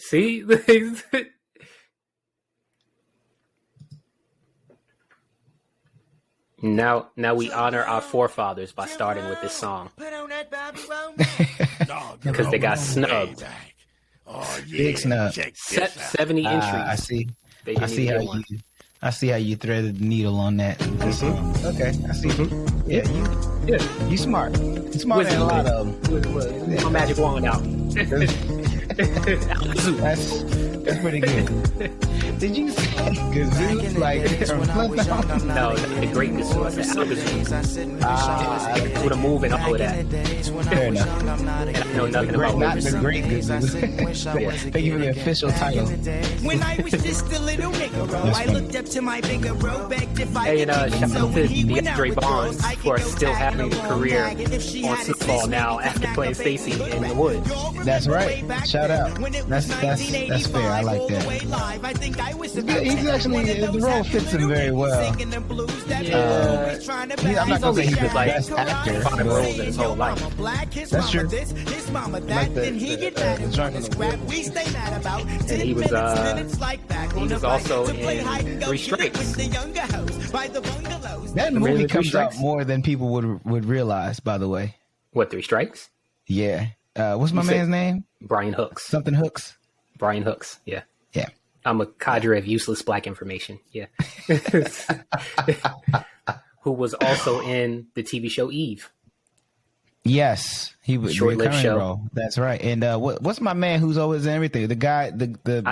See? Now we honor our forefathers by starting with this song. Because they got snubbed. Oh, yeah. Big snub. 70 entries. I see. They didn't I see how you threaded the needle on that. Mm-hmm. Okay, I see. Mm-hmm. Yeah, you smart. You smart than a lot of them. My magic wand out. That's pretty good. Did you say Gazoo? Like from Flintstones? No, the great Gazoo. I said Gazoo. With a move and all of that. Fair enough. And I know nothing about not the great Gazoo. Thank you for the official title. When I was just a little nigga, I looked up to my bigger bro, begged if I could be so he went out with Bonds for still having a career on football now after playing Stacy in the Woods. That's right. Shout out. That's fair. I like that. He's actually, the role fits him very well. Yeah. I'm not going to say he's the best actor. 5 roles in his whole life. That's true. Like the drunk in the Woods. And he was also in 3 Strikes. That movie comes out more than people would realize, by the way. What, 3 Strikes? Yeah. What's my man's name? Brian Hooks. Something Hooks? Brian Hooks, yeah. Yeah. I'm a cadre of useless black information, yeah. Who was also in the TV show Eve. Yes, he was short-lived show. Role. That's right. And what's my man who's always in everything? The guy, I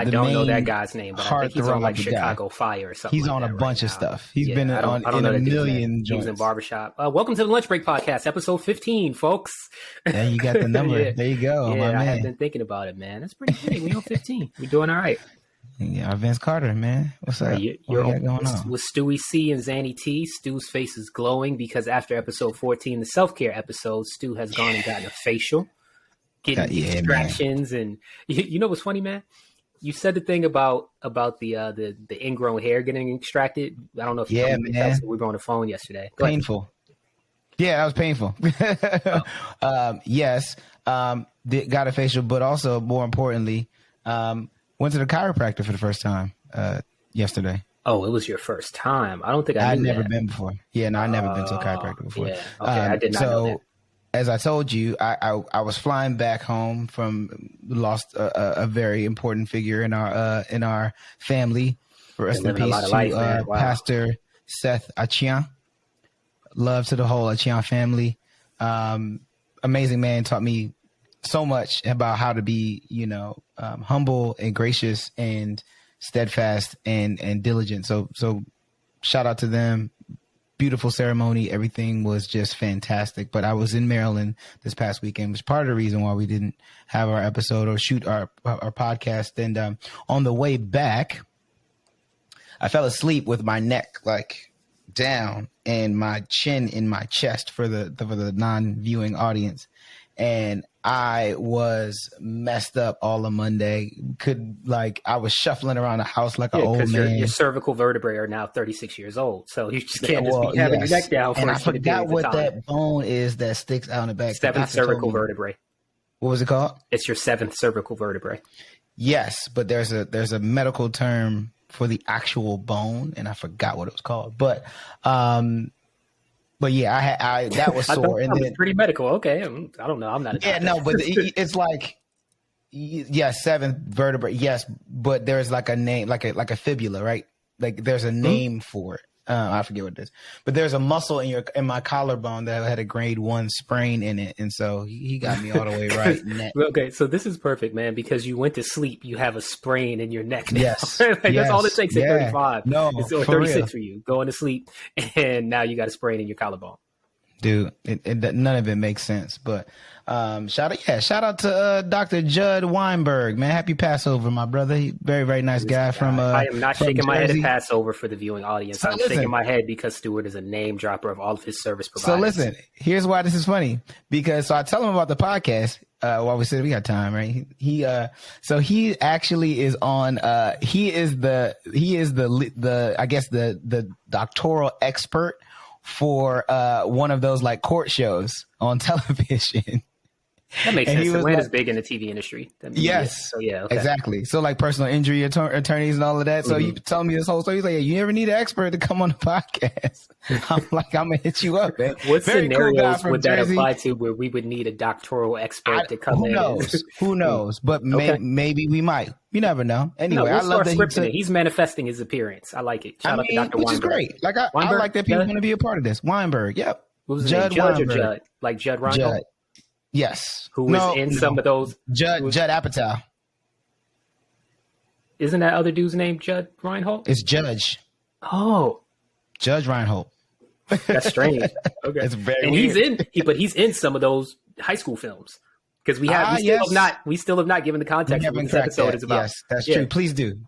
don't know that guy's name, but I think he's on like Chicago Fire or something. He's on a bunch of stuff. He's been in a million joints. He was in Barbershop. Welcome to the Lunchbreak podcast, episode 15, folks. Yeah, you got the number. Yeah. There you go, my man. I have been thinking about it, man. That's pretty big. We on 15. We're doing all right. Yeah, Vince Carter, man. What's up? You're going on? With Stewie C and Zanny T, Stu's face is glowing because after episode 14, the self-care episode, Stu has gone and gotten a facial, getting extractions. Man. And you know what's funny, man? You said the thing about the ingrown hair getting extracted. I don't know if you know, man. We were on the phone yesterday. Painful. Yeah, that was painful. Yes, got a facial, but also more importantly, went to the chiropractor for the first time yesterday. Oh, it was your first time. I don't think I'd never been before. Yeah, no, I'd never been to a chiropractor before. Yeah, okay, I did not know that. As I told you, I was flying back home lost a very important figure in our family. Rest in peace to Pastor Seth Achian. Love to the whole Achian family. Amazing man, taught me so much about how to be, humble and gracious and steadfast and diligent. So shout out to them. Beautiful ceremony. Everything was just fantastic. But I was in Maryland this past weekend, which is part of the reason why we didn't have our episode or shoot our podcast. And on the way back, I fell asleep with my neck down and my chin in my chest for the non-viewing audience. And I was messed up all of Monday. I was shuffling around the house like an old man. Your cervical vertebrae are now 36 years old, so you just can't be having your neck down. And I forgot what that bone is that sticks out in the back. 7th cervical vertebrae. What was it called? It's your 7th cervical vertebrae. Yes, but there's a medical term for the actual bone, and I forgot what it was called. But yeah, I that was sore. And then pretty medical. Okay, I don't know. I'm not. But it's like, 7th vertebrae. Yes, but there's like a name, like a fibula, right? Like there's a name for it. I forget what it is, but there's a muscle in my collarbone that had a grade 1 sprain in it, and so he got me all the way right. Okay, so this is perfect, man, because you went to sleep, you have a sprain in your neck now. Yes, that's all it takes at 35. No, it's 36 for you. Going to sleep, and now you got a sprain in your collarbone. Dude, none of it makes sense. But shout out to Dr. Judd Weinberg, man. Happy Passover, my brother. Very, very nice guy from I am not shaking my head at Passover for the viewing audience. I'm shaking my head because Stewart is a name dropper of all of his service providers. So listen, here's why this is funny. Because I tell him about the podcast while we said we got time, right? He actually is on he is the I guess the doctoral expert for one of those like court shows on television. That makes sense. Atlanta's big in the TV industry. Yes. So yeah, okay. Exactly. So like personal injury attorneys and all of that. So you tell me this whole story. He's like, you never need an expert to come on the podcast. I'm like, I'm gonna hit you up, man. What scenarios would that apply to where we would need a doctoral expert to come in? Who knows? But maybe we might. You never know. Anyway, I love that he's manifesting his appearance. I like it. Shout out to Dr. Which Weinberg. Is great. Like I like that people want to be a part of this. Weinberg. Yep. What was his name? Judge Weinberg. Or Judd? Like Judd Reinhold? Judd. Yes. Who was in some of those? Judd Apatow. Isn't that other dude's name Judd Reinhold? It's Judge. Oh. Judge Reinhold. That's strange. Okay. It's very and weird. he's in some of those high school films. Because we still have not given the context of what this episode is about. Yes, that's true. Please do.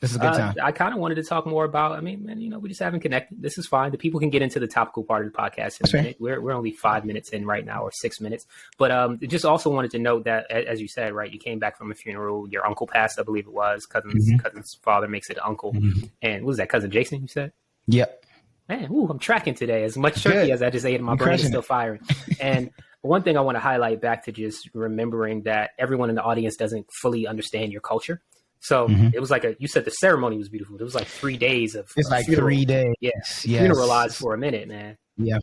This is a good time. I kind of wanted to talk more about. We just haven't connected. This is fine. The people can get into the topical part of the podcast in a minute. We're only 5 minutes in right now, or 6 minutes. But just also wanted to note that, as you said, right, you came back from a funeral. Your uncle passed, I believe it was. Cousin's father makes it uncle. And what was that, cousin Jason? You said? Yep. Man, I'm tracking today. As much turkey as I just ate, and my brain is still firing. And one thing I want to highlight back to just remembering that everyone in the audience doesn't fully understand your culture. So it was like you said the ceremony was beautiful. It was like 3 days of It's like funeral. 3 days. Yes. Funeralized for a minute, man. Yeah.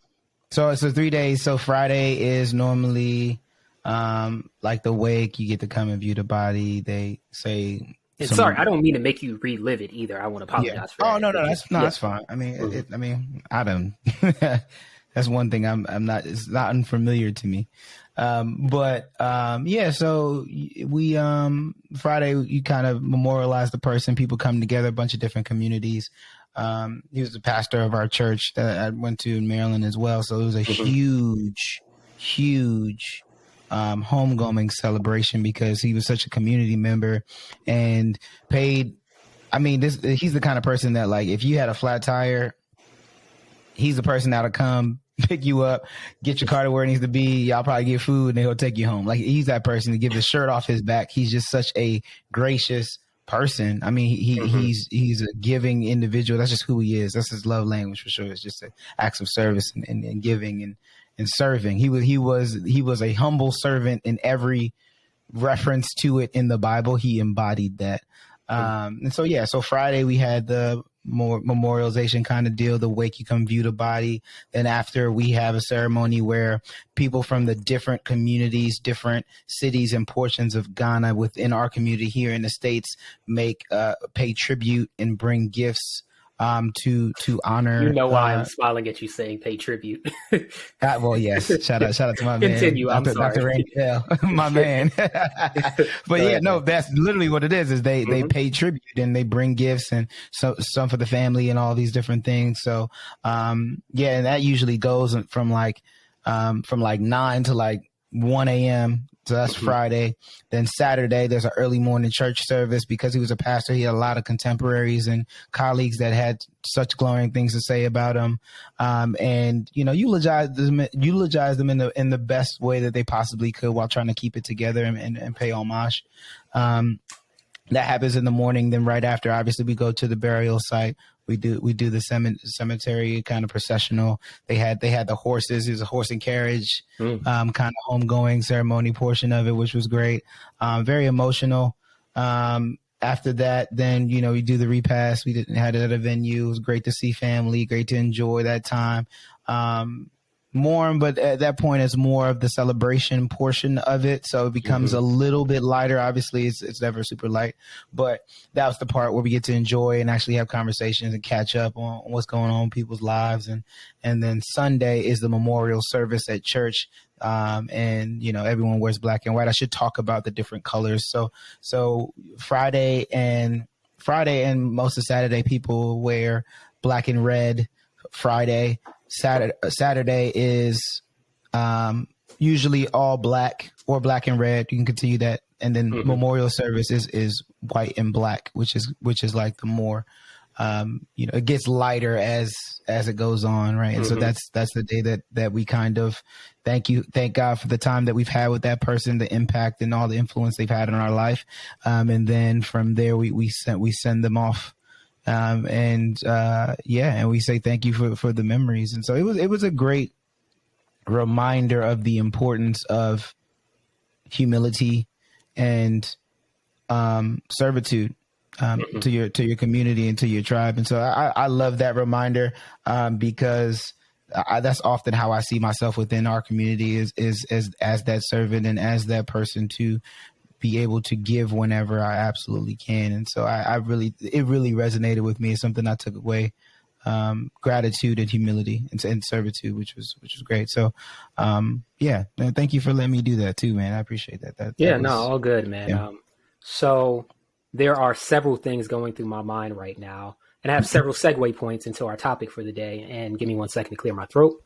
So it's 3 days. So Friday is normally like the wake. You get to come and view the body. They say. And sorry, I don't mean to make you relive it either. I want to apologize for that. Oh, no, that's fine. I mean, I don't. That's one thing I'm not. It's not unfamiliar to me. So we Friday you kind of memorialize the person. People come together, a bunch of different communities. He was the pastor of our church that I went to in Maryland as well. So it was a huge homecoming celebration because he was such a community member and paid. I mean, he's the kind of person that, like, if you had a flat tire, he's the person that'll come pick you up, get your car to where it needs to be. Y'all probably get food and he'll take you home. Like, he's that person to give his shirt off his back. He's just such a gracious person. I mean, he's a giving individual. That's just who he is. That's his love language for sure. It's just acts of service and giving and serving. He was a humble servant in every reference to it in the Bible. He embodied that. So Friday we had the more memorialization kind of deal, the wake, you come view the body. Then after, we have a ceremony where people from the different communities, different cities and portions of Ghana within our community here in the States pay tribute and bring gifts to honor. You know why I'm smiling at you saying pay tribute. Well, yes. Shout out to my man. Continue. I'm sorry. Dr. Rangel, my man. But that's literally what it is they pay tribute and they bring gifts and some for the family and all these different things. So, and that usually goes from like 9 to like 1 a.m. So that's Friday. Then Saturday, there's an early morning church service. Because he was a pastor, he had a lot of contemporaries and colleagues that had such glowing things to say about him. And eulogize them in the best way that they possibly could while trying to keep it together and pay homage. That happens in the morning. Then right after, obviously, we go to the burial site. We do the cemetery kind of processional. They had the horses. It was a horse and carriage kind of homegoing ceremony portion of it, which was great. Very emotional. After that, then we do the repast. We had it at a venue. It was great to see family. Great to enjoy that time. But at that point, it's more of the celebration portion of it. So it becomes a little bit lighter. Obviously, it's never super light, but that was the part where we get to enjoy and actually have conversations and catch up on what's going on in people's lives. And then Sunday is the memorial service at church. And everyone wears black and white. I should talk about the different colors. So Friday and most of Saturday, people wear black and red. Friday. Saturday is usually all black or black and red. You can continue that, and then memorial service is white and black, which is like the more it gets lighter as it goes on, right? And so that's the day that we kind of thank God for the time that we've had with that person, the impact and all the influence they've had in our life, and then from there we send them off. And we say thank you for the memories. And so it was a great reminder of the importance of humility and servitude to your community and to your tribe. And so I love that reminder because that's often how I see myself within our community is as that servant and as that person to be able to give whenever I absolutely can. And so it really resonated with me. It's something I took away, gratitude and humility and servitude, which was great. So, yeah, man, thank you for letting me do that too, man. I appreciate that. All good, man. Yeah. So there are several things going through my mind right now, and I have several segue points into our topic for the day. And give me 1 second to clear my throat.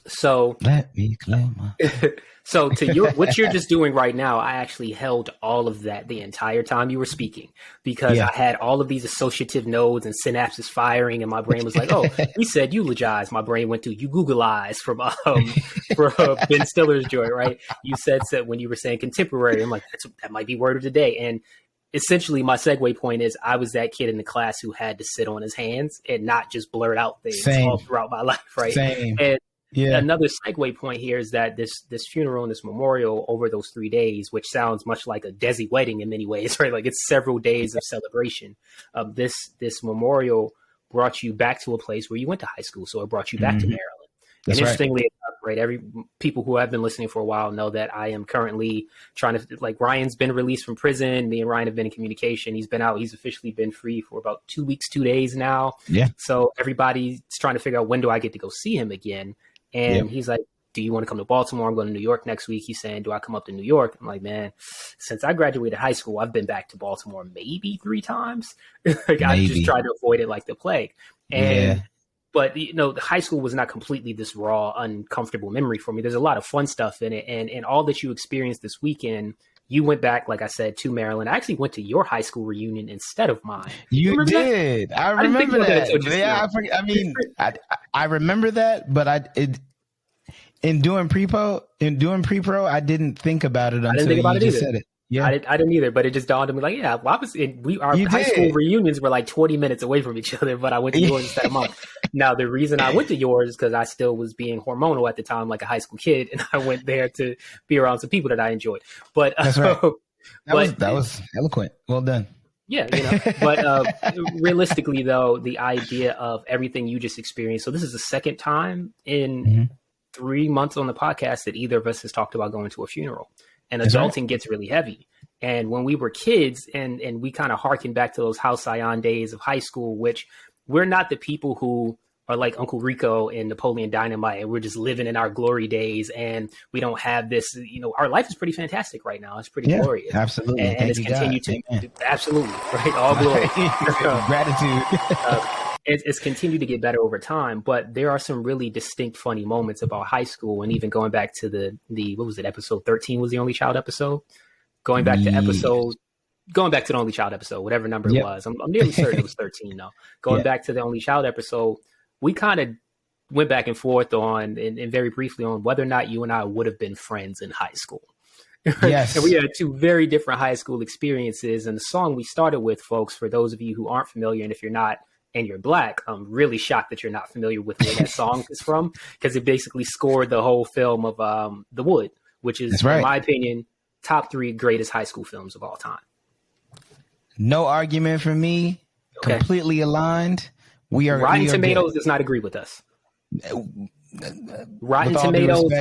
So let me clear my. So what you're just doing right now, I actually held all of that the entire time you were speaking because I had all of these associative nodes and synapses firing, and my brain was like, "Oh, he said eulogize." My brain went to "you Google eyes" from Ben Stiller's joint, right? You said when you were saying contemporary, I'm like, that might be word of the day. And essentially, my segue point is I was that kid in the class who had to sit on his hands and not just blurt out things all throughout my life, right? Same. And another segue point here is that this funeral and this memorial over those 3 days, which sounds much like a Desi wedding in many ways, right? Like it's several days of celebration. This memorial brought you back to a place where you went to high school. So it brought you back to Maryland. That's and interestingly enough, right, people who have been listening for a while know that I am currently trying to, like, Ryan's been released from prison. Me and Ryan have been in communication. He's been out. He's officially been free for about 2 weeks, 2 days now. Yeah. So everybody's trying to figure out when do I get to go see him again. And he's like, do you want to come to Baltimore? I'm going to New York next week. He's saying, do I come up to New York? I'm like, man, since I graduated high school, I've been back to Baltimore maybe 3 times. Like, I just tried to avoid it like the plague. But, the high school was not completely this raw, uncomfortable memory for me. There's a lot of fun stuff in it. And all that you experienced this weekend, you went back, like I said, to Maryland. I actually went to your high school reunion instead of mine. You did. That? I remember that. Yeah, I remember that, but in doing pre-pro, I didn't think about it until you just said it. Yeah, I didn't either, but it just dawned on me like, yeah, well, our high school reunions were like 20 minutes away from each other, but I went to yours instead of mine. Now, the reason I went to yours is because I still was being hormonal at the time, like a high school kid, and I went there to be around some people that I enjoyed. But that's right. That was eloquent. Well done. Yeah, but realistically, though, the idea of everything you just experienced. So this is the second time in 3 months on the podcast that either of us has talked about going to a funeral. And adulting gets really heavy. And when we were kids and we kind of harken back to those halcyon days of high school, which we're not the people who are like Uncle Rico and Napoleon Dynamite, and we're just living in our glory days. And we don't have this, our life is pretty fantastic right now. It's pretty glorious. Absolutely. And it's continued to, absolutely, right? All glory. Gratitude. It's continued to get better over time, but there are some really distinct, funny moments about high school. And even going back to the what was it? Episode 13 was the Only Child episode. Going back to the Only Child episode, whatever number it was. I'm nearly certain it was 13 though. Going back to the Only Child episode, we kind of went back and forth on, and very briefly on whether or not you and I would have been friends in high school. Yes. And we had 2 very different high school experiences. And the song we started with, folks, for those of you who aren't familiar, and if you're not, and you're Black, I'm really shocked that you're not familiar with where that song is from, because it basically scored the whole film of The Wood, which is, in my opinion, top 3 greatest high school films of all time. No argument for me. Okay. Completely aligned. Rotten Tomatoes does not agree with us. Rotten Tomatoes.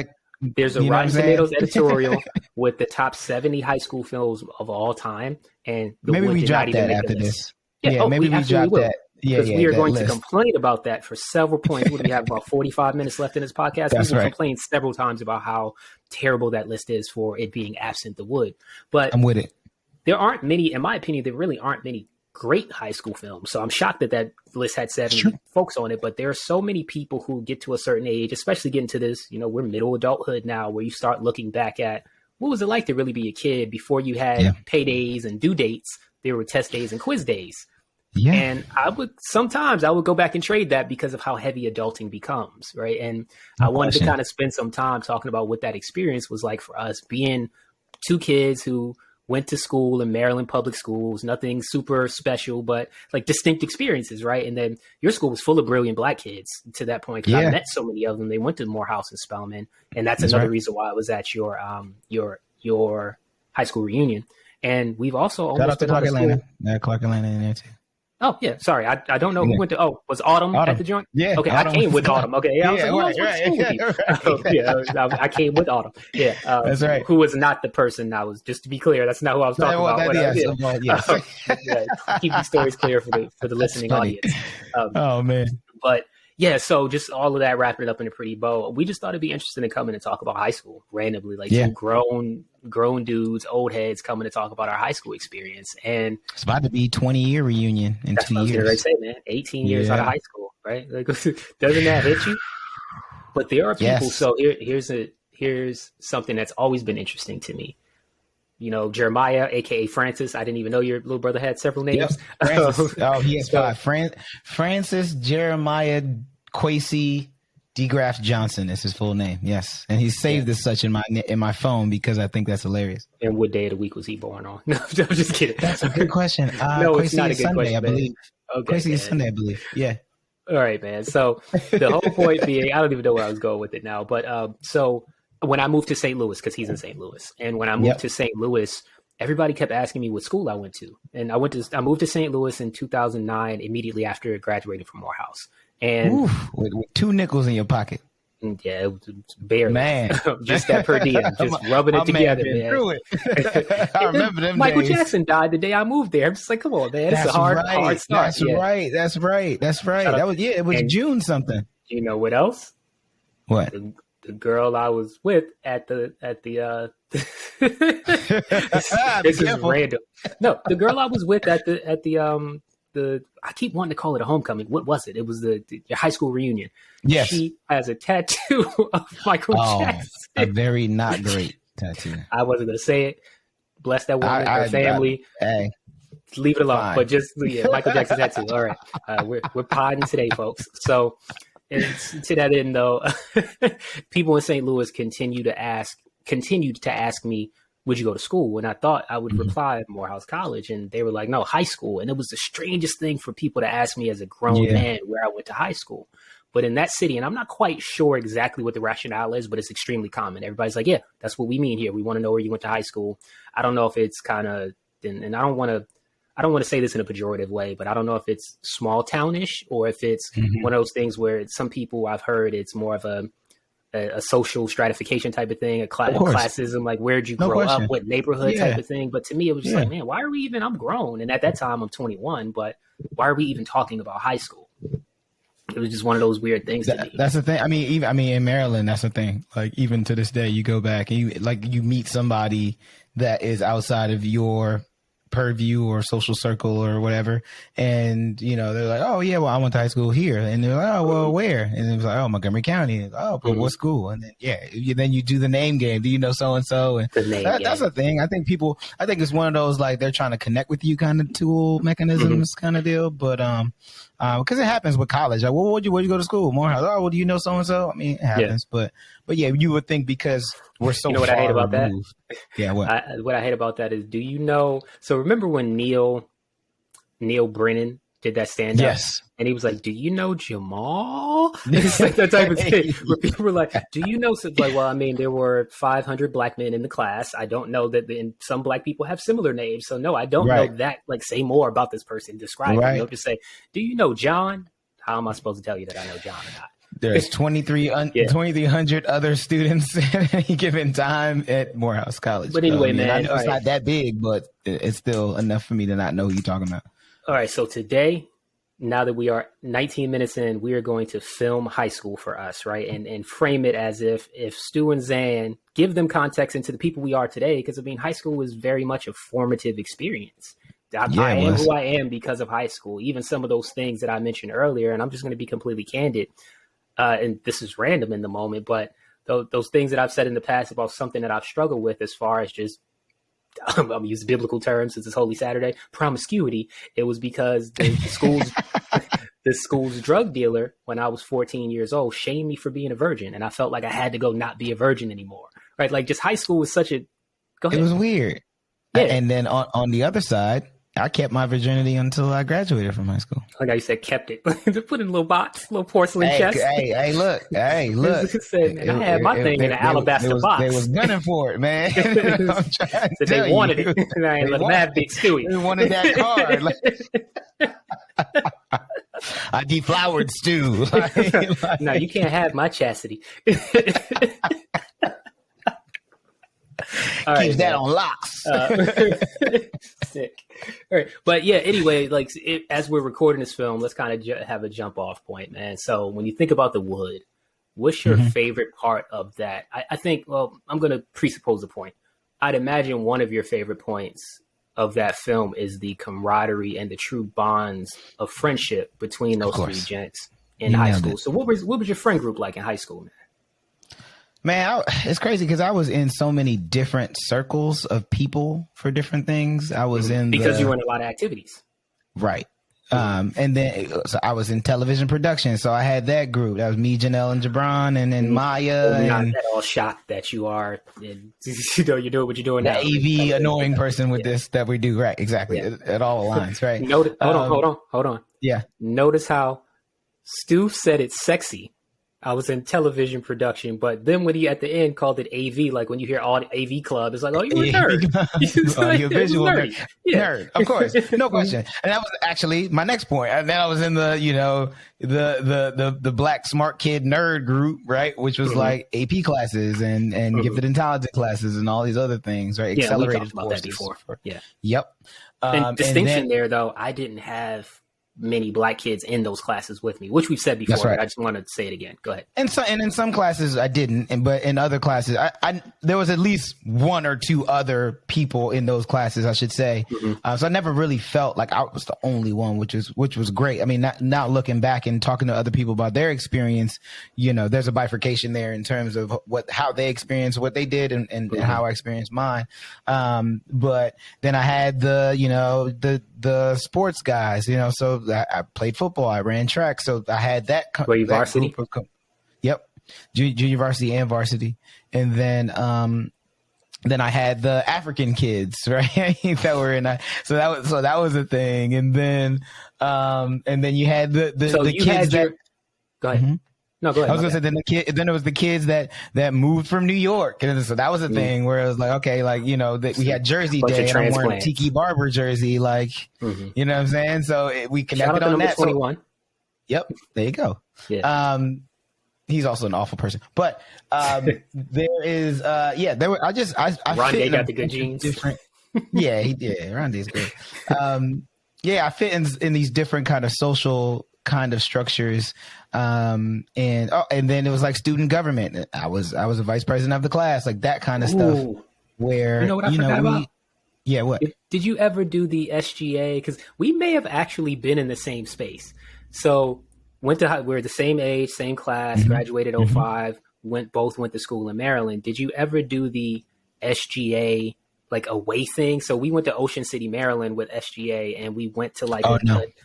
There's a Rotten Tomatoes editorial with the top 70 high school films of all time, and maybe we drop that after this. Yeah, maybe we drop that. Because we are going to complain about that for several points. We have about 45 minutes left in this podcast. We will complain several times about how terrible that list is for it being absent The Wood. But I'm with it. There aren't many, in my opinion, there really aren't many great high school films. So I'm shocked that list had 7 folks on it. But there are so many people who get to a certain age, especially getting to this, we're middle adulthood now, where you start looking back at what was it like to really be a kid before you had paydays and due dates. There were test days and quiz days. Yeah. And I would go back and trade that because of how heavy adulting becomes, right? And I wanted to kind of spend some time talking about what that experience was like for us, being 2 kids who went to school in Maryland public schools, nothing super special, but like distinct experiences, right? And then your school was full of brilliant Black kids to that point. Cause I met so many of them. They went to Morehouse and Spelman. And that's another reason why I was at your high school reunion. And we've also almost been Clark Atlanta. Yeah, Clark Atlanta in there too. Oh, yeah. Sorry. I don't know who went to. Oh, was Autumn at the joint? Yeah. Okay. Autumn. I came with Autumn. Okay. Yeah. I came with Autumn. Yeah. That's right. Who was not the person I was, just to be clear, that's not who I was talking about. Keep these stories clear for the listening audience. Oh, man. But yeah, so just all of that, wrapping it up in a pretty bow. We just thought it'd be interesting to come in and talk about high school randomly, like two grown dudes, old heads coming to talk about our high school experience. And it's about to be 20-year reunion in 2 years. That's what I say, man. 18 years out of high school, right? Like, doesn't that hit you? But there are people. Yes. So here's something that's always been interesting to me. You know, Jeremiah, aka Francis. I didn't even know your little brother had several names. Yep. Francis. He has five. Francis Jeremiah Quasi DeGraff Johnson is his full name. Yes, and he's saved as such in my phone because I think that's hilarious. And what day of the week was he born on? No, I'm just kidding. That's a good question. No, Quasi it's not a good Sunday, question, I believe. Okay, Quasi is Sunday, I believe. Yeah. All right, man. So the whole point being, I don't even know where I was going with it now, but so when I moved to St. Louis, because he's in St. Louis, and when I moved to St. Louis, everybody kept asking me what school I went to, and I moved to St. Louis in 2009, immediately after graduating from Morehouse. And with 2 nickels in your pocket. Yeah, it was barely. Man. Just that per diem, just rubbing it together, man. I remember them Michael days. Jackson died the day I moved there. I'm just like, come on, man. It's a hard start. That's right. That's right. That was, it was June something. You know what else? What? The girl I was with at the this is random. No, the girl I was with at the I keep wanting to call it a homecoming. What was it? It was your high school reunion. Yes. She has a tattoo of Michael Jackson. A very not great tattoo. I wasn't going to say it. Bless that woman, her family. Hey. Leave it alone. Fine. But just, Michael Jackson tattoo. All right. We're podding today, folks. So to that end, though, people in St. Louis continued to ask me, would you go to school? And I thought I would reply Morehouse College, and they were like, no, high school. And it was the strangest thing for people to ask me as a grown man where I went to high school. But in that city, and I'm not quite sure exactly what the rationale is, but it's extremely common. Everybody's like, yeah, that's what we mean here. We want to know where you went to high school. I don't know if it's kind of, and I don't want to say this in a pejorative way, but I don't know if it's small townish or if it's one of those things where some people I've heard it's more of a social stratification type of thing, classism, like where'd you grow up, what neighborhood type of thing. But to me, it was just like, man, why are we even, I'm grown. And at that time I'm 21, but why are we even talking about high school? It was just one of those weird things to me. That's the thing. I mean, in Maryland, that's the thing. Like even to this day, you go back and you meet somebody that is outside of your purview or social circle or whatever, and they're like, oh yeah, well I went to high school here, and they're like, oh well where? And it was like, oh, Montgomery County. Oh, but what school? And then then you do the name game. Do you know so and so? And that's the thing. I think it's one of those like they're trying to connect with you kind of tool mechanisms kind of deal, but because it happens with college. Like, well, where'd you go to school? Morehouse. Oh, well, do you know so and so? I mean, it happens, but yeah, you would think because we're so. What I hate about removed. that? Yeah, what I hate about that is, do you know? So remember when Neil Brennan did that stand up? Yes. And he was like, do you know Jamal? It's like that type of thing where people were like, do you know? So like, well, I mean, there were 500 black men in the class. I don't know that some black people have similar names. So no, I don't know that. Like, say more about this person. Describe him. Just say, do you know John? How am I supposed to tell you that I know John or not? There's 2,300 other students at any given time at Morehouse College. But anyway, man, I know it's not that big, but it's still enough for me to not know who you're talking about. All right. So today, now that we are 19 minutes in, we are going to film high school for us, right? And frame it as if Stu and Zan, give them context into the people we are today. Because, I mean, high school was very much a formative experience. I am who I am because of high school. Even some of those things that I mentioned earlier, and I'm just going to be completely candid. And this is random in the moment, but those things that I've said in the past about something that I've struggled with as far as just, I'm going to use biblical terms since it's Holy Saturday, promiscuity. It was because the school's drug dealer, when I was 14 years old, shamed me for being a virgin. And I felt like I had to go not be a virgin anymore. Right. Like just high school was such a, go ahead. It was weird. Yeah. And then on the other side, I kept my virginity until I graduated from high school. Like how you said, kept it. Put in a little box, little porcelain chest. Hey, look. Said, man, I had my thing in an alabaster box. They was gunning for it, man. I'm trying to they wanted it. And I ain't let them have Big Stewie. They wanted that card. I deflowered Stu. No, you can't have my chastity. Keeps that on locks. Sick. All right, but yeah. Anyway, like as we're recording this film, let's kind of have a jump off point, man. So when you think about the wood, what's your favorite part of that? I think. Well, I'm going to presuppose a point. I'd imagine one of your favorite points of that film is the camaraderie and the true bonds of friendship between those three gents in high school. So what was your friend group like in high school, man? Man, it's crazy because I was in so many different circles of people for different things. I was because you were in a lot of activities, right? And then so I was in television production, so I had that group. That was me, Janelle, and Jabron, and then Maya. I'm not at all shocked that you are. You're doing what you're doing now. The AV annoying person with this that we do, right? Exactly. Yeah. It all aligns, right? Hold on. Yeah. Notice how Stu said it's sexy. I was in television production, but then when he at the end called it AV, like when you hear all the AV club, it's like, oh, you're a nerd. You're a visual nerd. Nerd, of course, no question. And that was actually my next point. And then I was in the black smart kid nerd group, right, which was like AP classes and gifted and talented classes and all these other things, right? Yeah, accelerated we talked about that before. Yeah. Yep. And distinction there, though, I didn't have many black kids in those classes with me, which we've said before. Right. But I just want to say it again. Go ahead. And in some classes I didn't, but in other classes, I there was at least one or two other people in those classes, I should say. So I never really felt like I was the only one, which was great. I mean, now looking back and talking to other people about their experience, there's a bifurcation there in terms of how they experienced what they did and how I experienced mine. But then I had the sports guys, so I played football, I ran track, so I had that. Were you varsity? Yep, junior varsity and varsity, and then I had the African kids, right? that were in so that was a thing, and then you had the kids that. Go ahead. Mm-hmm. No, go ahead. I was gonna say then it was the kids that moved from New York, and so that was a thing where it was like, okay, like that we had Jersey Day, and I'm wearing a Tiki Barber jersey, like you know what I'm saying. So we connected on that. 21. So, yep, there you go. Yeah. He's also an awful person, but there is there were I Rondé got the good genes. Different. Yeah, he did. Rondé's good. I fit in these different kind of social kind of structures. And then it was like student government. I was a vice president of the class, like that kind of stuff. Where what I forgot about? Yeah, what? Did you ever do the SGA? Because we may have actually been in the same space. So we're the same age, same class, graduated 05, both went to school in Maryland. Did you ever do the SGA like away thing? So we went to Ocean City, Maryland with SGA, and we went to like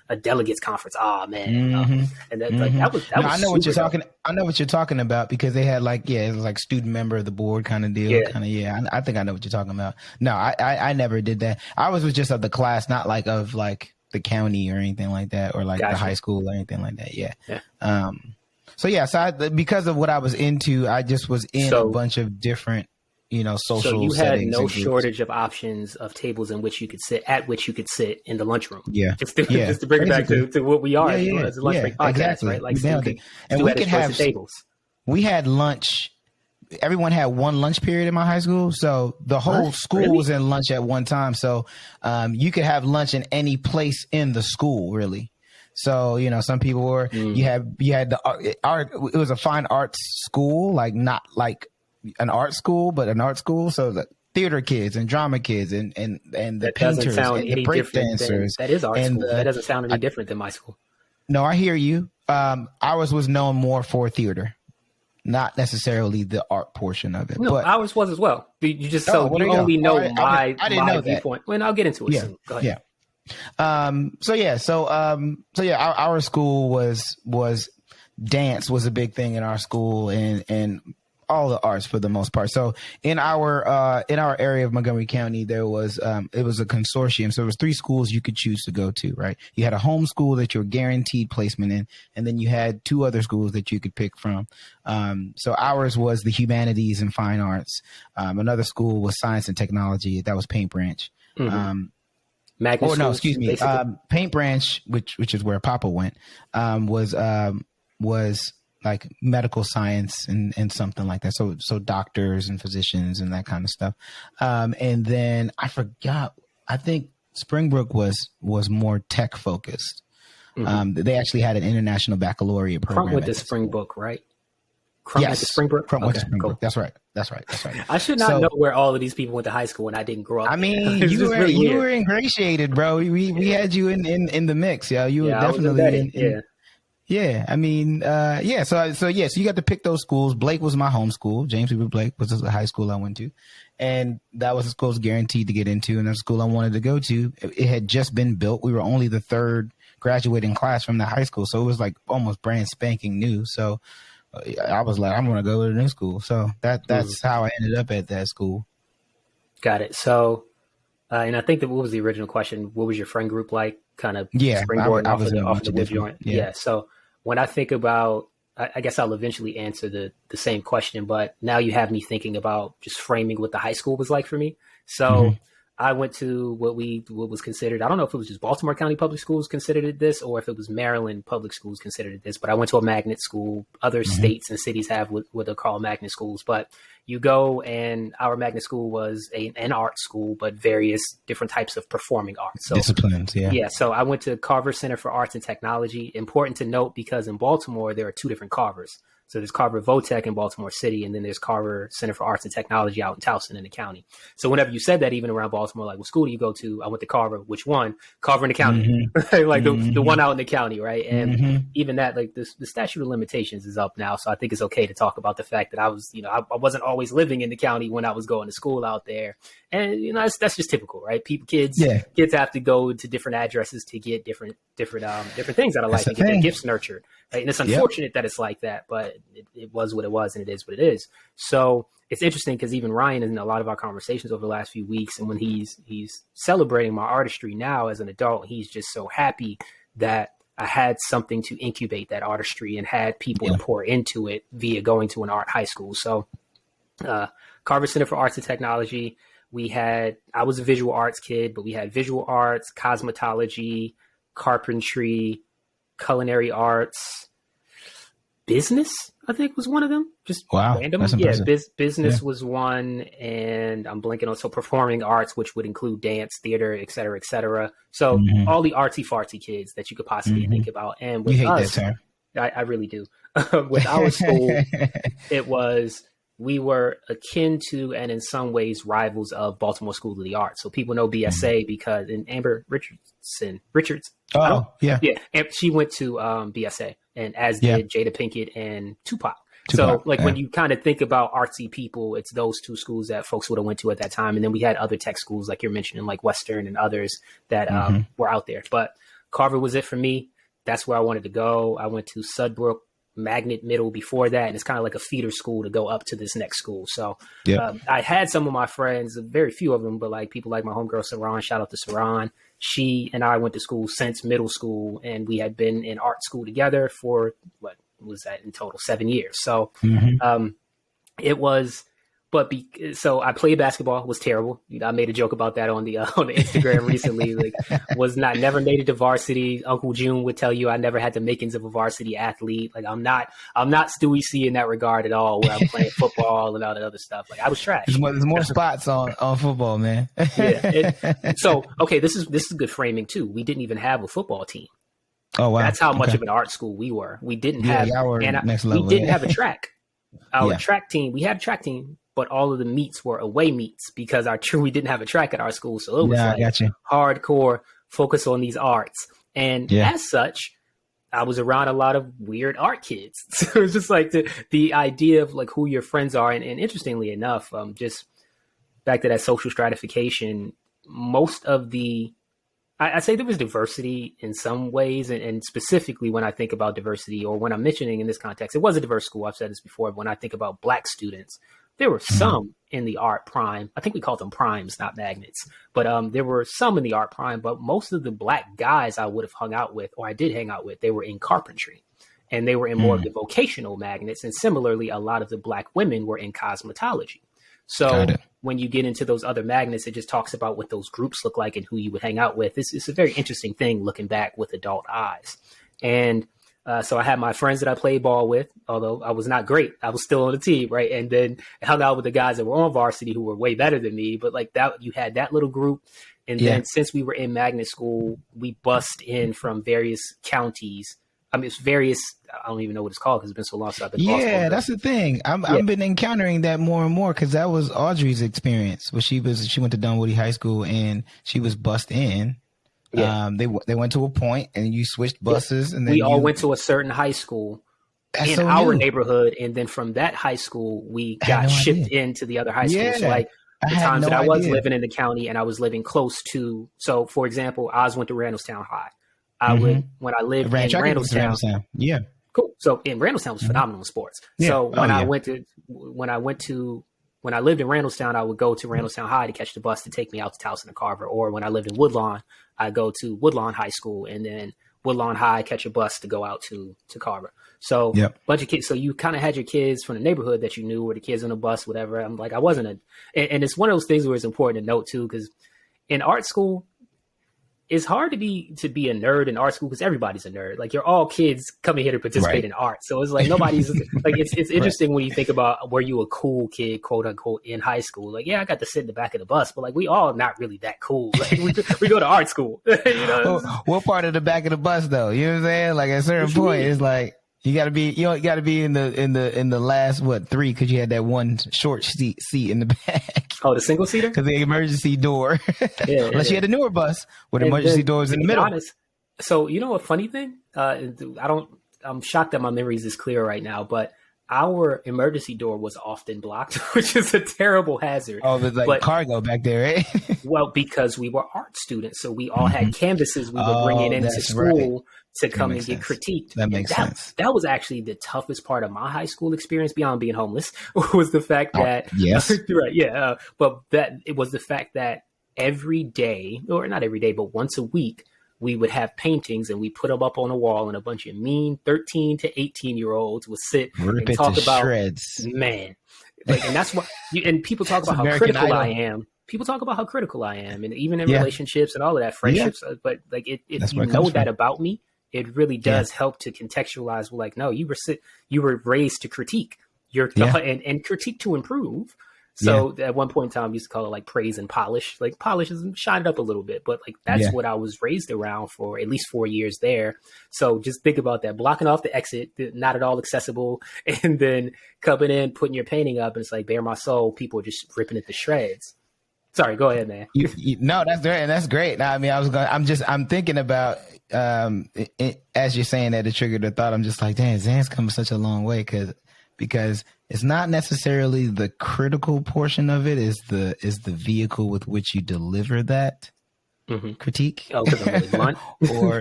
a delegates conference. Oh man. And that was I know what you're talking. I know what you're talking about because they had it was like student member of the board kind of deal. I think I know what you're talking about. No, I never did that. I was just of the class, not like of like the county or anything like that, or like the high school or anything like that. Yeah. So because of what I was into, I just was in a bunch of different social. So you had no shortage of options of tables in which you could sit in the lunchroom. Yeah. Just to bring it back to what we are as a Lunchbreak podcast, exactly. right? Like and we could have tables. We had lunch. Everyone had one lunch period in my high school, so the whole school was in lunch at one time. So you could have lunch in any place in the school, really. So some people were. You had the art. It was a fine arts school, like not like an art school, but an art school. So the theater kids and drama kids and the painters and the break dancers. That is our school. That doesn't sound any different than my school. No, I hear you. Ours was known more for theater, not necessarily the art portion of it. No, but ours was as well. You just you only know my viewpoint. Well, I'll get into it soon. Go ahead. Our school was dance was a big thing in our school, and all the arts for the most part. So in our area of Montgomery County, there was it was a consortium. So it was 3 schools you could choose to go to, right? You had a home school that you were guaranteed placement in, and then you had 2 other schools that you could pick from. So ours was the humanities and fine arts. Another school was science and technology. That was Paint Branch. Magnet schools, no, excuse me. Paint Branch, which is where Papa went, was like medical science and something like that. So doctors and physicians and that kind of stuff. And then I forgot, I think Springbrook was more tech focused. They actually had an international baccalaureate program. Crump went to Springbrook, right? Crump went to Springbrook? Crump went to Springbrook. Cool. That's right. I should not know where all of these people went to high school when I didn't grow up. I mean, you were ingratiated, bro. We had you in the mix. Yeah, you were definitely Yeah, I mean, So you got to pick those schools. Blake was my home school. James Weaver Blake was the high school I went to, and that was the school I was guaranteed to get into, and that's the school I wanted to go to. It had just been built. We were only the 3rd graduating class from the high school, so it was like almost brand spanking new. So I was like, I'm going to go to the new school. So that's how I ended up at that school. Got it. So, and I think what was the original question? What was your friend group like? Kind of springboard off the wood joint. Yeah. So when I think about, I guess I'll eventually answer the same question, but now you have me thinking about just framing what the high school was like for me. So I went to what was considered, I don't know if it was just Baltimore County Public Schools considered it this, or if it was Maryland Public Schools considered it this, but I went to a magnet school. Other states and cities have what they're called magnet schools, but you go, and our magnet school was an art school, but various different types of performing arts. So, disciplines, yeah. Yeah, so I went to Carver Center for Arts and Technology. Important to note, because in Baltimore, there are 2 different Carvers. So there's Carver Votech in Baltimore City, and then there's Carver Center for Arts and Technology out in Towson in the county. So whenever you said that, even around Baltimore, like, what school do you go to? I went to Carver. Which one? Carver in the county, like the one out in the county, right? And even that, like the statute of limitations is up now, so I think it's okay to talk about the fact that I was, I wasn't always living in the county when I was going to school out there, and that's just typical, right? Kids have to go to different addresses to get different things out of life and get their gifts nurtured. Right? And it's unfortunate that it's like that, but it was what it was, and it is what it is. So it's interesting because even Ryan, in a lot of our conversations over the last few weeks, and when he's celebrating my artistry now as an adult, he's just so happy that I had something to incubate that artistry and had people to pour into it via going to an art high school. So Carver Center for Arts and Technology, I was a visual arts kid, but we had visual arts, cosmetology, carpentry, culinary arts, business, I think was one of them. Just random. Yeah, business was one, and I'm blanking on, so performing arts, which would include dance, theater, et cetera, et cetera. So all the artsy fartsy kids that you could possibly think about. And with us, I really do. With our school, we were akin to, and in some ways rivals of, Baltimore School of the Arts. So people know BSA because, and Amber Richards. Oh, yeah. Yeah. And she went to BSA, and as did Jada Pinkett and Tupac. So when you kind of think about artsy people, it's those 2 schools that folks would have went to at that time. And then we had other tech schools, like you're mentioning, like Western and others that were out there. But Carver was it for me. That's where I wanted to go. I went to Sudbrook Magnet Middle before that, and it's kind of like a feeder school to go up to this next school. So I had some of my friends, very few of them, but like people like my homegirl Saran, shout out to Saran. She and I went to school since middle school, and we had been in art school together for what was that in total 7 years. So it was. But so I played basketball, was terrible. I made a joke about that on the Instagram recently. Like, never made it to varsity. Uncle June would tell you I never had the makings of a varsity athlete. Like, I'm not Stewie C in that regard at all, where I'm playing football and all that other stuff. Like, I was trash. There's more spots on football, man. So okay, this is good framing too. We didn't even have a football team. Oh wow, that's how much of an art school we were. We didn't have, next level, we didn't have a track. Our track team, we had a track team, but all of the meets were away meets because we didn't have a track at our school. So it was hardcore focus on these arts. And as such, I was around a lot of weird art kids. So it was just like the idea of like who your friends are. And interestingly enough, just back to that social stratification, most of the I say there was diversity in some ways, and specifically when I think about diversity, or when I'm mentioning in this context, it was a diverse school. I've said this before. When I think about Black students, there were some in the art prime. I think we called them primes, not magnets. But there were some in the art prime. But most of the Black guys I would have hung out with, or I did hang out with, they were in carpentry. And they were in more of the vocational magnets. And similarly, a lot of the Black women were in cosmetology. So when you get into those other magnets, it just talks about what those groups look like and who you would hang out with. It's a very interesting thing looking back with adult eyes. And so I had my friends that I played ball with, although I was not great. I was still on the team, right? And then I hung out with the guys that were on varsity who were way better than me. But like that, you had that little group. And then since we were in magnet school, we bussed in from various counties. I mean, it's various, I don't even know what it's called because it's been so long since I've been. Yeah, that's the thing. I've been encountering that more and more because that was Audrey's experience. Where she went to Dunwoody High School and she was bussed in. Yeah. They went to a point and you switched buses, and then we all went to a certain high school in our neighborhood, and then from that high school we got shipped into the other high school. So like the times that I was living in the county and I was living close to. So for example, Oz went to Randallstown High. I would, when I lived in Randallstown. Yeah. Cool. So in Randallstown was phenomenal in sports. Yeah. So when I lived in Randallstown, I would go to Randallstown High to catch the bus to take me out to Towson and Carver. Or when I lived in Woodlawn, I go to Woodlawn High School, and then Woodlawn High, catch a bus to go out to Carver. So bunch of kids. So you kind of had your kids from the neighborhood that you knew, or the kids on the bus, whatever. I'm like, I wasn't and it's one of those things where it's important to note too, because in art school, it's hard to be a nerd in art school because everybody's a nerd. Like, you're all kids coming here to participate in art. So it's like nobody's like, it's interesting when you think about, were you a cool kid, quote unquote, in high school? Like, yeah, I got to sit in the back of the bus, but like, we all not really that cool. Like, we go to art school. You know? Well, what part of the back of the bus though? You know what I'm saying? Like, at a certain point, it's like, you gotta be in the last 3 because you had that one short seat in the back. Oh, the single seater? Because the emergency door. Unless you had a newer bus with emergency doors in the middle. Honest, so you know a funny thing? I'm shocked that my memory is this clear right now, but our emergency door was often blocked, which is a terrible hazard. Oh, there's like cargo back there, right? Well, because we were art students, so we all had canvases we were bringing into school to come and get critiqued. That makes sense. That was actually the toughest part of my high school experience, beyond being homeless, was the fact that but that it was the fact that every day, or not every day, but once a week, we would have paintings and we put them up on a wall, and a bunch of mean 13 to 18-year-olds would sit and talk about shreds. Man. Like, and that's what and people talk about how critical I am. People talk about how critical I am, and even in relationships and all of that, friendships. But like, if you know that about me, it really does help to contextualize. Well, like, no, you were raised to critique your thought and critique to improve. So at one point in time, we used to call it like praise and polish. Like, polish is shine it up a little bit, but like that's what I was raised around for at least 4 years there. So just think about that: blocking off the exit, not at all accessible, and then coming in, putting your painting up, and it's like, bare my soul, people are just ripping it to shreds. Sorry, go ahead, man. No, that's great, and that's great. I mean, I'm thinking about as you're saying that, it triggered a thought. I'm just like, damn, Zan's come such a long way because it's not necessarily the critical portion of it, is the vehicle with which you deliver that critique or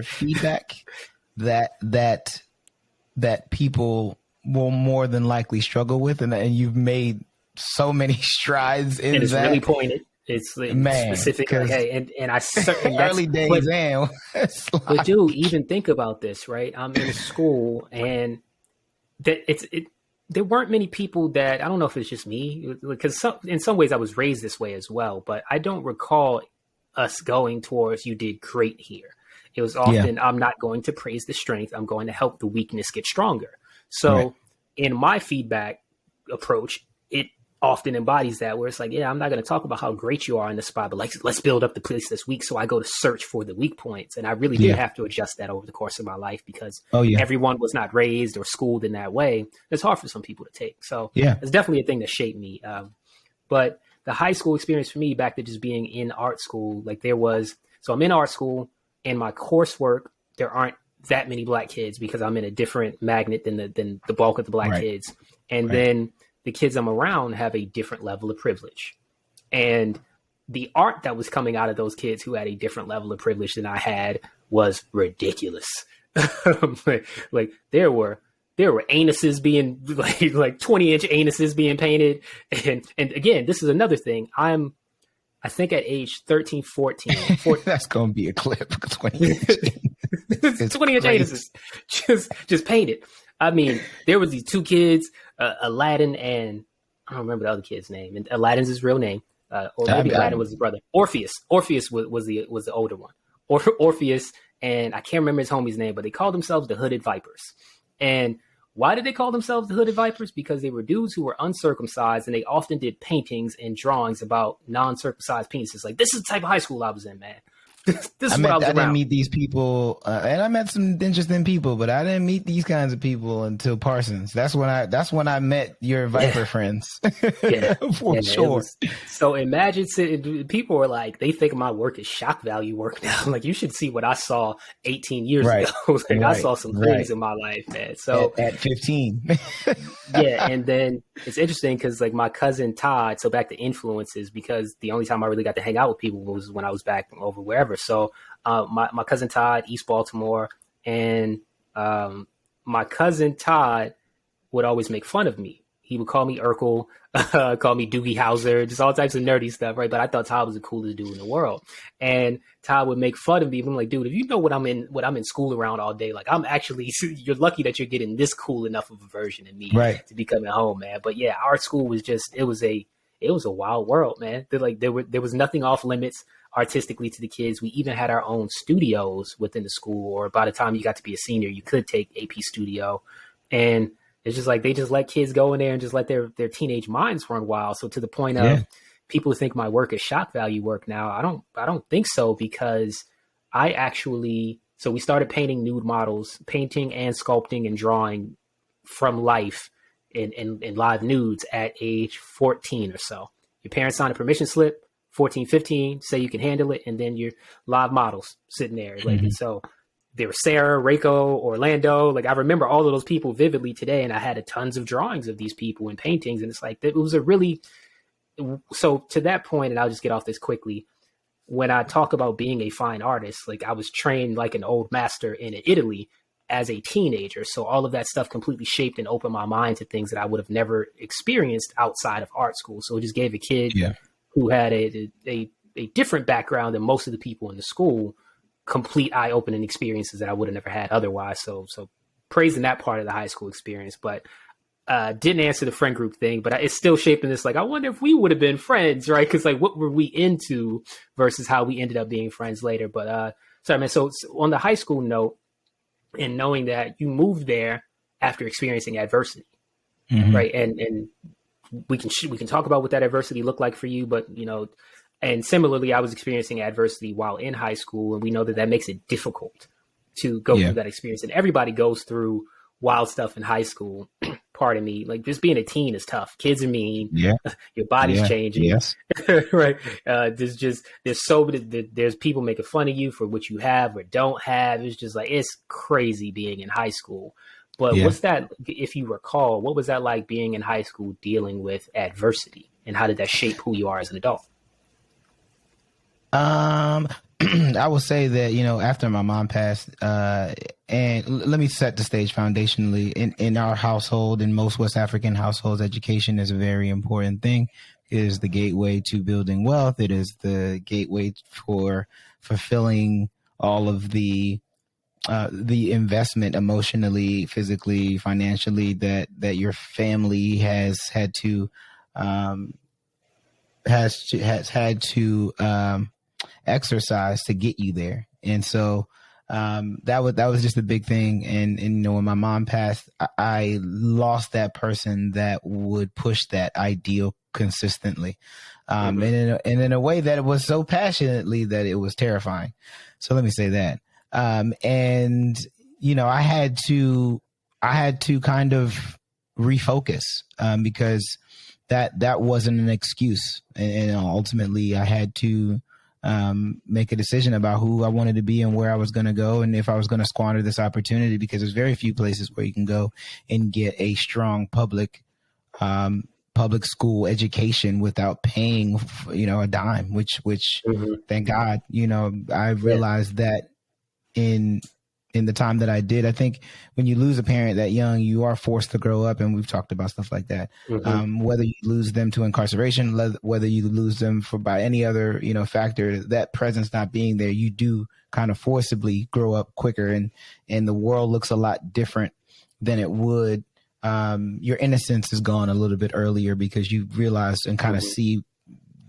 feedback that people will more than likely struggle with, and you've made so many strides in and it's that. Really pointed. It's like specific. Like, hey, and I certainly early days, but dude, even think about this, right? I'm in a school, and there weren't many people that, I don't know if it's just me, because in some ways I was raised this way as well, but I don't recall us going towards, you did great here. It was often, I'm not going to praise the strength, I'm going to help the weakness get stronger. So in my feedback approach, it often embodies that, where it's like, I'm not going to talk about how great you are in the spot, but like, let's build up the place that's weak. So I go to search for the weak points. And I really did have to adjust that over the course of my life, because everyone was not raised or schooled in that way. It's hard for some people to take. So it's definitely a thing that shaped me. But the high school experience for me, back to just being in art school, like so I'm in art school, and my coursework, there aren't that many Black kids because I'm in a different magnet than the bulk of the Black kids. And then the kids I'm around have a different level of privilege. And the art that was coming out of those kids who had a different level of privilege than I had was ridiculous. like there were anuses being like 20-inch anuses being painted. And again, this is another thing. I think at age 13, 14. That's going to be a clip. 20-inch 20-inch anuses just painted. I mean, there was these two kids, Aladdin and I don't remember the other kid's name. And Aladdin's his real name. Or maybe Aladdin was his brother. Orpheus was the older one. Orpheus, and I can't remember his homie's name, but they called themselves the Hooded Vipers. And why did they call themselves the Hooded Vipers? Because they were dudes who were uncircumcised, and they often did paintings and drawings about non-circumcised penises. Like, this is the type of high school I was in, man. This is what I was around. I didn't meet these people, and I met some interesting people, but I didn't meet these kinds of people until Parsons. That's when I met your Viper friends. Yeah, for sure. So imagine people are like, they think my work is shock value work now. Like, you should see what I saw 18 years ago. I saw some things in my life, man. So at 15. Yeah, and then it's interesting because like my cousin Todd, so back to influences, because the only time I really got to hang out with people was when I was back over wherever. So my cousin Todd, East Baltimore, and my cousin Todd would always make fun of me. He would call me Urkel, call me Doogie Howser, just all types of nerdy stuff, right? But I thought Todd was the coolest dude in the world. And Todd would make fun of me. I'm like, dude, if you know what I'm in school around all day, like I'm actually, you're lucky that you're getting this cool enough of a version of me to be coming home, man. But yeah, our school was just, it was a wild world, man. There was nothing off limits artistically to the kids. We even had our own studios within the school, or by the time you got to be a senior, you could take AP Studio. And it's just like they just let kids go in there and just let their teenage minds run wild. So to the point of people think my work is shock value work now, I don't think so, because so we started painting nude models, painting and sculpting and drawing from life in live nudes at age 14 or so. Your parents sign a permission slip, 14, 15, say you can handle it, and then your live models sitting there. Like, and so there were Sarah, Reiko, Orlando. Like, I remember all of those people vividly today, and I had tons of drawings of these people and paintings. And it's like, it was so to that point, and I'll just get off this quickly. When I talk about being a fine artist, like I was trained like an old master in Italy as a teenager. So all of that stuff completely shaped and opened my mind to things that I would have never experienced outside of art school. So it just gave a kid who had a different background than most of the people in the school complete eye-opening experiences that I would have never had otherwise. So praising that part of the high school experience, but didn't answer the friend group thing, but it's still shaping this. Like, I wonder if we would have been friends, right? Because like, what were we into versus how we ended up being friends later. But sorry, man. So on the high school note, and knowing that you moved there after experiencing adversity, right? And we can talk about what that adversity looked like for you, but you know. And similarly, I was experiencing adversity while in high school, and we know that makes it difficult to go through that experience. And everybody goes through wild stuff in high school. Pardon me, like just being a teen is tough. Kids are mean. Yeah, your body's changing. Yes, right. There's people making fun of you for what you have or don't have. It's just like it's crazy being in high school. But what's that? If you recall, what was that like being in high school dealing with adversity, and how did that shape who you are as an adult? I will say that, you know, after my mom passed, and let me set the stage foundationally in our household, in most West African households, education is a very important thing. It is the gateway to building wealth. It is the gateway for fulfilling all of the investment emotionally, physically, financially that your family has had to exercise to get you there. And so that was just a big thing. And you know, when my mom passed, I lost that person that would push that ideal consistently, and in a way that it was so passionately that it was terrifying. So let me say that. And you know, I had to kind of refocus because that wasn't an excuse, and ultimately I had to make a decision about who I wanted to be and where I was going to go, and if I was going to squander this opportunity, because there's very few places where you can go and get a strong public public school education without paying, a dime, which thank God, I realized that in the time that I did. I think when you lose a parent that young, you are forced to grow up, and we've talked about stuff like that. Whether you lose them to incarceration, whether you lose them by any other, factor, that presence not being there, you do kind of forcibly grow up quicker, and the world looks a lot different than it would. Your innocence is gone a little bit earlier because you realize and kind of see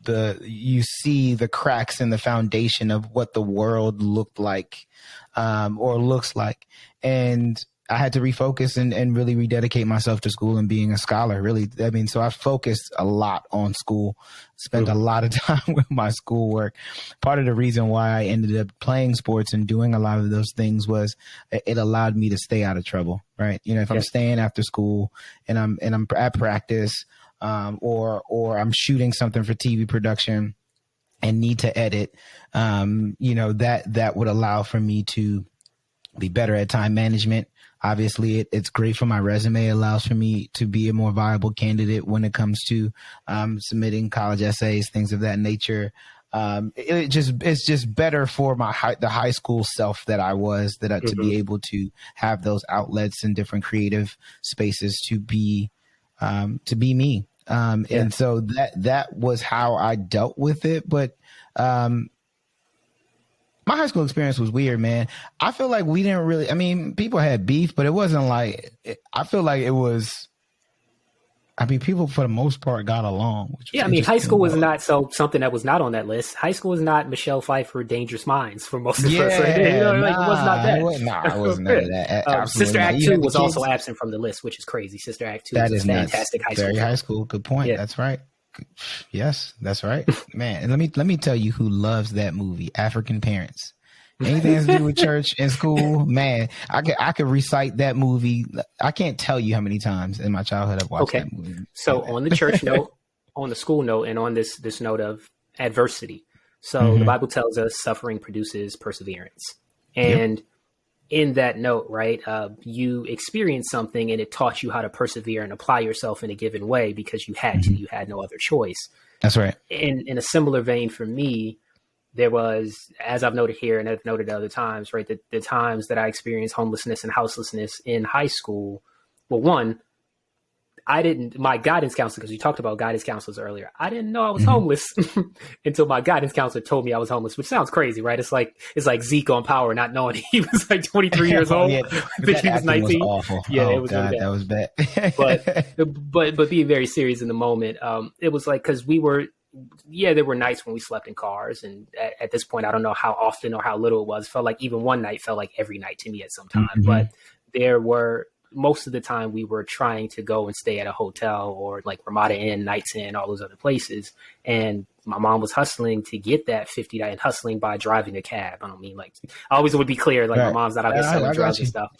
the cracks in the foundation of what the world looked like, or looks like. And I had to refocus and really rededicate myself to school and being a scholar, really. I mean, so I focused a lot on school, spent a lot of time with my schoolwork. Part of the reason why I ended up playing sports and doing a lot of those things was it allowed me to stay out of trouble, right? If I'm staying after school and I'm at practice, or I'm shooting something for TV production and need to edit, that would allow for me to be better at time management. Obviously, it's great for my resume. It allows for me to be a more viable candidate when it comes to submitting college essays, things of that nature. It's just better for the high school self that I was, to be able to have those outlets and different creative spaces to be me. And so that was how I dealt with it. But my high school experience was weird, man. I feel like we didn't really, people had beef, but it wasn't like, I feel like it was, people for the most part got along. High school was not something that was not on that list. High school was not Michelle Pfeiffer, Dangerous Minds for most of us. Right? It was not that. It wasn't none of that. Sister Act 2 was also absent from the list, which is crazy. Sister Act 2 is fantastic high school. Very high school. Good point. Yeah. That's right. Yes, that's right, man. And let me tell you who loves that movie: African parents. Anything to do with church and school, man. I could recite that movie. I can't tell you how many times in my childhood I've watched that movie. So on the church note, on the school note, and on this note of adversity. So the Bible tells us suffering produces perseverance, and in that note, right, you experienced something and it taught you how to persevere and apply yourself in a given way because you had to. You had no other choice. That's right. In a similar vein for me, there was, as I've noted here and I've noted other times, right, the times that I experienced homelessness and houselessness in high school. Well, one, my guidance counselor, because we talked about guidance counselors earlier, I didn't know I was homeless until my guidance counselor told me I was homeless, which sounds crazy, right? It's like Zeke on Power, not knowing he was like 23 years old. I think he was 19. Was awful. Yeah, it was God, really bad. That was bad. but being very serious in the moment, it was like, because we were, there were nights when we slept in cars, and at this point, I don't know how often or how little it was. It felt like even one night felt like every night to me at some time. But there were, most of the time we were trying to go and stay at a hotel or like Ramada Inn, Nights Inn, all those other places. And my mom was hustling to get that $50 and hustling by driving a cab. I don't mean like, I always would be clear, like my mom's not out here selling drugs and stuff.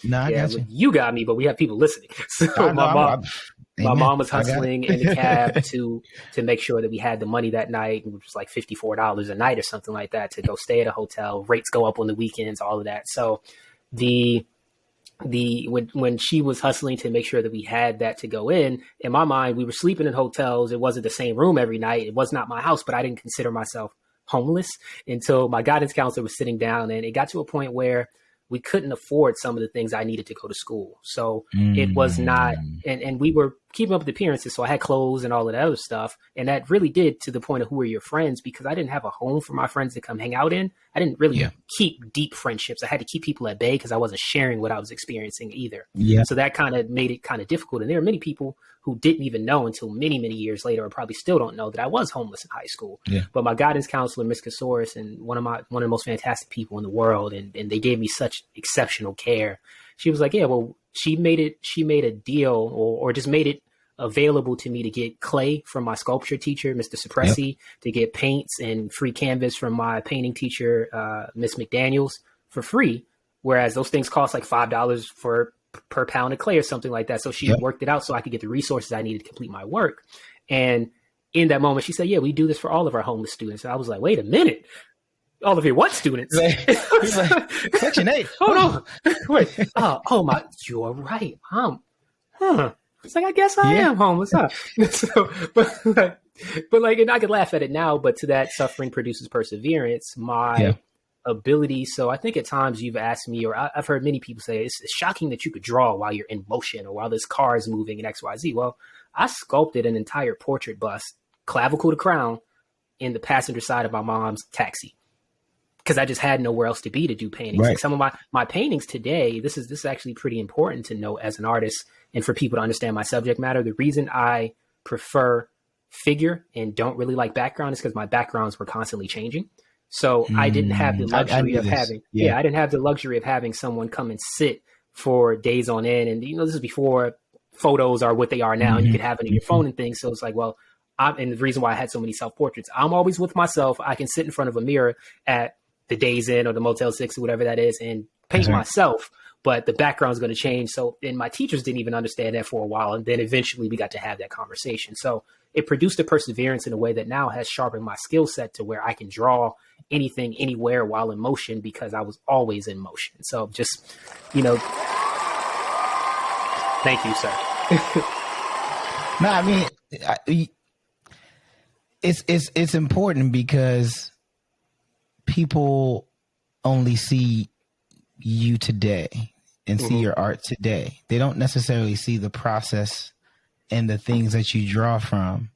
You got me, but we have people listening. So my mom was hustling in the cab to make sure that we had the money that night, which was like $54 a night or something like that, to go stay at a hotel. Rates go up on the weekends, all of that. So when she was hustling to make sure that we had that to go in my mind, we were sleeping in hotels. It wasn't the same room every night. It was not my house, but I didn't consider myself homeless until my guidance counselor was sitting down, and it got to a point where we couldn't afford some of the things I needed to go to school. So it was not, and we were keeping up with appearances. So I had clothes and all of that other stuff. And that really did, to the point of who are your friends, because I didn't have a home for my friends to come hang out in. I didn't really keep deep friendships. I had to keep people at bay because I wasn't sharing what I was experiencing either. So that kind of made it kind of difficult. And there are many people who didn't even know until many, many years later, or probably still don't know, that I was homeless in high school. But my guidance counselor, Miss Casaurus, and one of the most fantastic people in the world, and they gave me such exceptional care. She was like, she made a deal or just made it available to me to get clay from my sculpture teacher, Mr. Suppressi, to get paints and free canvas from my painting teacher, Miss McDaniels, for free. Whereas those things cost like $5 per pound of clay or something like that. So she worked it out so I could get the resources I needed to complete my work. And in that moment, she said, we do this for all of our homeless students. And I was like, wait a minute. All of your what students? Section 8. Hold on. Wait. Oh my, you're right. It's like, I guess I am homeless, huh? So, but like, and I could laugh at it now, but to that, suffering produces perseverance. My ability. So I think at times you've asked me, or I've heard many people say, it's shocking that you could draw while you're in motion or while this car is moving in XYZ. Well, I sculpted an entire portrait bust, clavicle to crown, in the passenger side of my mom's taxi, because I just had nowhere else to be to do paintings. Right. Like some of my paintings today, this is actually pretty important to know as an artist and for people to understand my subject matter. The reason I prefer figure and don't really like background is because my backgrounds were constantly changing. So I didn't have the luxury of having, I didn't have the luxury of having someone come and sit for days on end. And, you know, this is before photos are what they are now, and you could have it in your phone and things. So it's like, well, and the reason why I had so many self-portraits, I'm always with myself. I can sit in front of a mirror at the Days Inn or the Motel 6 or whatever that is and paint myself, but the background is going to change. So, and my teachers didn't even understand that for a while. And then eventually we got to have that conversation. So it produced a perseverance in a way that now has sharpened my skill set to where I can draw anything, anywhere while in motion, because I was always in motion. So just, you know, thank you, sir. No, I mean, it's important because people only see you today and see your art today. They don't necessarily see the process and the things that you draw from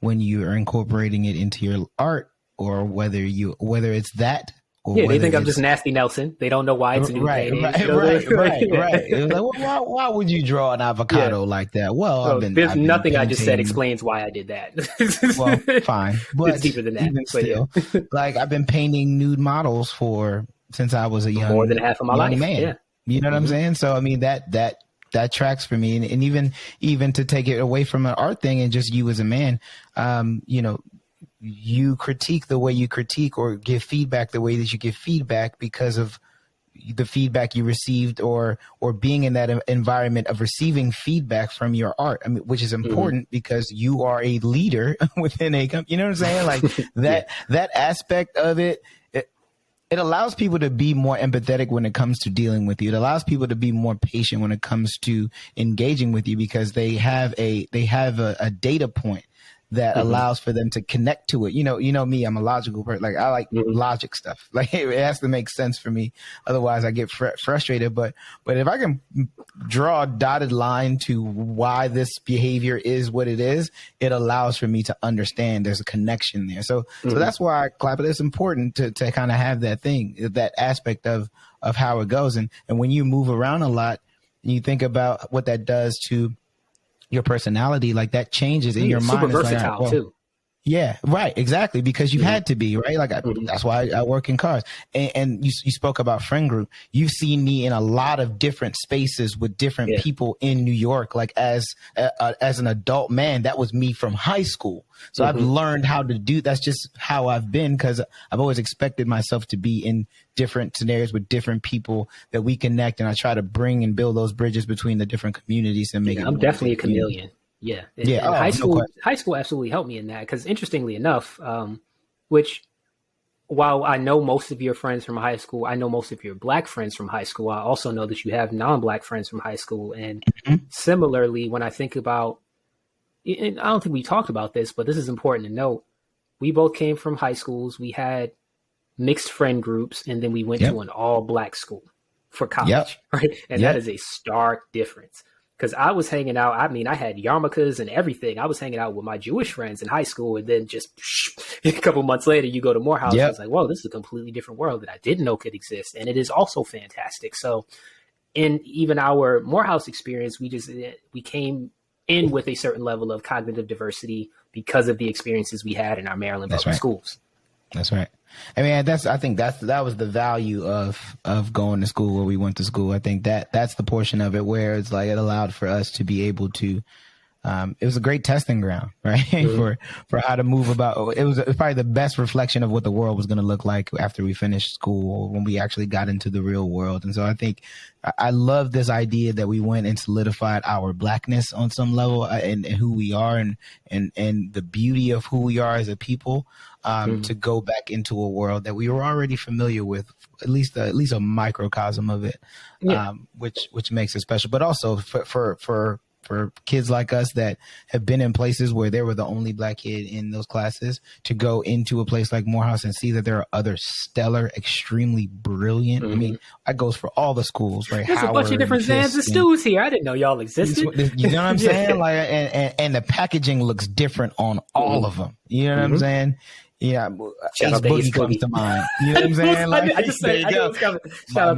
when you are incorporating it into your art, or whether it's that. They think I'm just Nasty Nelson. They don't know why it's a new painting. Right. It was like, well, why would you draw an avocado like that? Well, I've been nothing I just said explains why I did that. Well, fine, but it's deeper than that. Even still, like I've been painting nude models since I was a young, more than half of my life, man. Yeah. You know what I'm saying? So I mean that tracks for me, and even to take it away from an art thing and just you as a man, you know. You critique the way you critique, or give feedback the way that you give feedback, because of the feedback you received, or being in that environment of receiving feedback from your art. I mean, which is important because you are a leader within a company. You know what I'm saying? Like that aspect of it allows people to be more empathetic when it comes to dealing with you. It allows people to be more patient when it comes to engaging with you, because they have a data point that allows for them to connect to it. You know me, I'm a logical person. Like I like logic stuff. Like it has to make sense for me. Otherwise I get frustrated. But if I can draw a dotted line to why this behavior is what it is, it allows for me to understand there's a connection there. So that's why I clap it. It's important to kind of have that thing, that aspect of how it goes. And when you move around a lot and you think about what that does to your personality, like that changes in your mind. Super versatile too. Yeah, right. Exactly. Because you had to be, right? Like that's why I work in cars. And you spoke about friend group. You've seen me in a lot of different spaces with different people in New York. Like as an adult man, that was me from high school. So I've learned how to do. That's just how I've been, because I've always expected myself to be in different scenarios with different people that we connect. And I try to bring and build those bridges between the different communities and make it. I'm definitely a chameleon. Yeah. And high school absolutely helped me in that, because interestingly enough, which while I know most of your friends from high school, I know most of your Black friends from high school, I also know that you have non-Black friends from high school. And similarly, when I think about, and I don't think we talked about this, but this is important to note, we both came from high schools. We had mixed friend groups, and then we went to an all-Black school for college, right? And that is a stark difference. Because I was hanging out, I mean, I had yarmulkes and everything. I was hanging out with my Jewish friends in high school, and then just a couple months later, you go to Morehouse. I was like, whoa, this is a completely different world that I didn't know could exist. And it is also fantastic. So in even our Morehouse experience, we came in with a certain level of cognitive diversity because of the experiences we had in our Maryland public schools. That's right. I mean, I think that was the value of going to school where we went to school. I think that's the portion of it where it's like it allowed for us to be able to. It was a great testing ground, right? For how to move about. It was probably the best reflection of what the world was going to look like after we finished school, when we actually got into the real world. And so I think I love this idea that we went and solidified our Blackness on some level, and who we are, and the beauty of who we are as a people, to go back into a world that we were already familiar with, at least a microcosm of it, which makes it special. But also for for kids like us that have been in places where they were the only black kid in those classes to go into a place like Morehouse and see that there are other stellar, extremely brilliant. I mean, that goes for all the schools, right? There's a bunch of different Zans and Stews here. I didn't know y'all existed. You know what I'm saying? Like, and the packaging looks different on all of them. You know what I'm saying? Yeah, Ace Boogie comes to mind. You know what I'm saying? Like, I just said, shout out to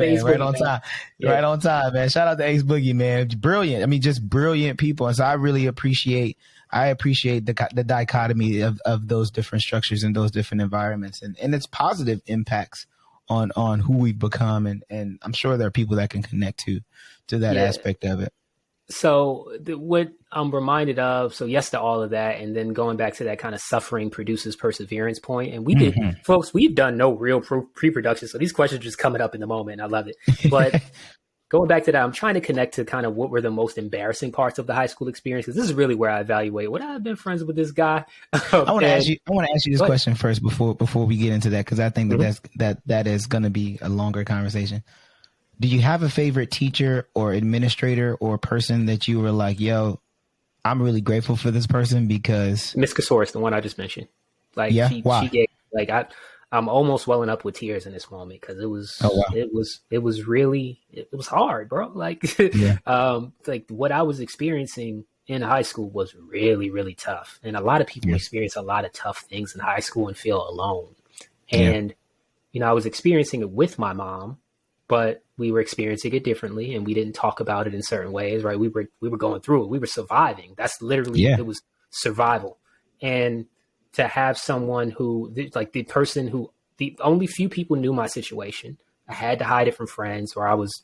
Ace Boogie. Right on time. Yeah. Right on time, man. Shout out to Ace Boogie, man. Brilliant. I mean, just brilliant people. And so I really appreciate the dichotomy of those different structures and those different environments and its positive impacts on who we've become. And I'm sure there are people that can connect to that aspect of it. So what I'm reminded of, so yes to all of that, and then going back to that kind of suffering produces perseverance point. And we did, folks, we've done no real pre-production, so these questions are just coming up in the moment, and I love it. But going back to that, I'm trying to connect to kind of what were the most embarrassing parts of the high school experience, because this is really where I evaluate, would I have been friends with this guy? I want to ask you this question first before we get into that, because I think that is going to be a longer conversation. Do you have a favorite teacher or administrator or person that you were like, yo, I'm really grateful for this person because Miss Casaurus, the one I just mentioned. Like, she gave, like, I'm almost welling up with tears in this moment because it was hard, bro. Like, like what I was experiencing in high school was really, really tough. And a lot of people experience a lot of tough things in high school and feel alone. And, you know, I was experiencing it with my mom, but we were experiencing it differently and we didn't talk about it in certain ways, right? We were going through it. We were surviving. That's literally, it was survival. And to have someone who, like the person who, the only few people knew my situation. I had to hide it from friends, or I was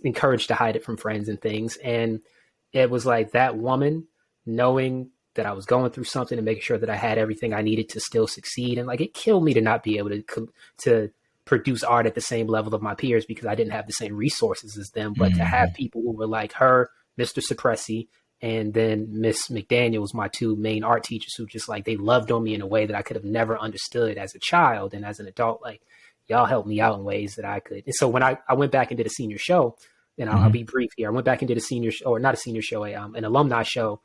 encouraged to hide it from friends and things. And it was like that woman knowing that I was going through something and making sure that I had everything I needed to still succeed. And like, it killed me to not be able to produce art at the same level of my peers because I didn't have the same resources as them. But to have people who were like her, Mr. Suppressi, and then Miss McDaniels, my two main art teachers, who just like, they loved on me in a way that I could have never understood as a child. And as an adult, like, y'all helped me out in ways that I could. And so when I went back and did a senior show, and I'll be brief here. I went back and did a senior show, or not a senior show, an alumni show,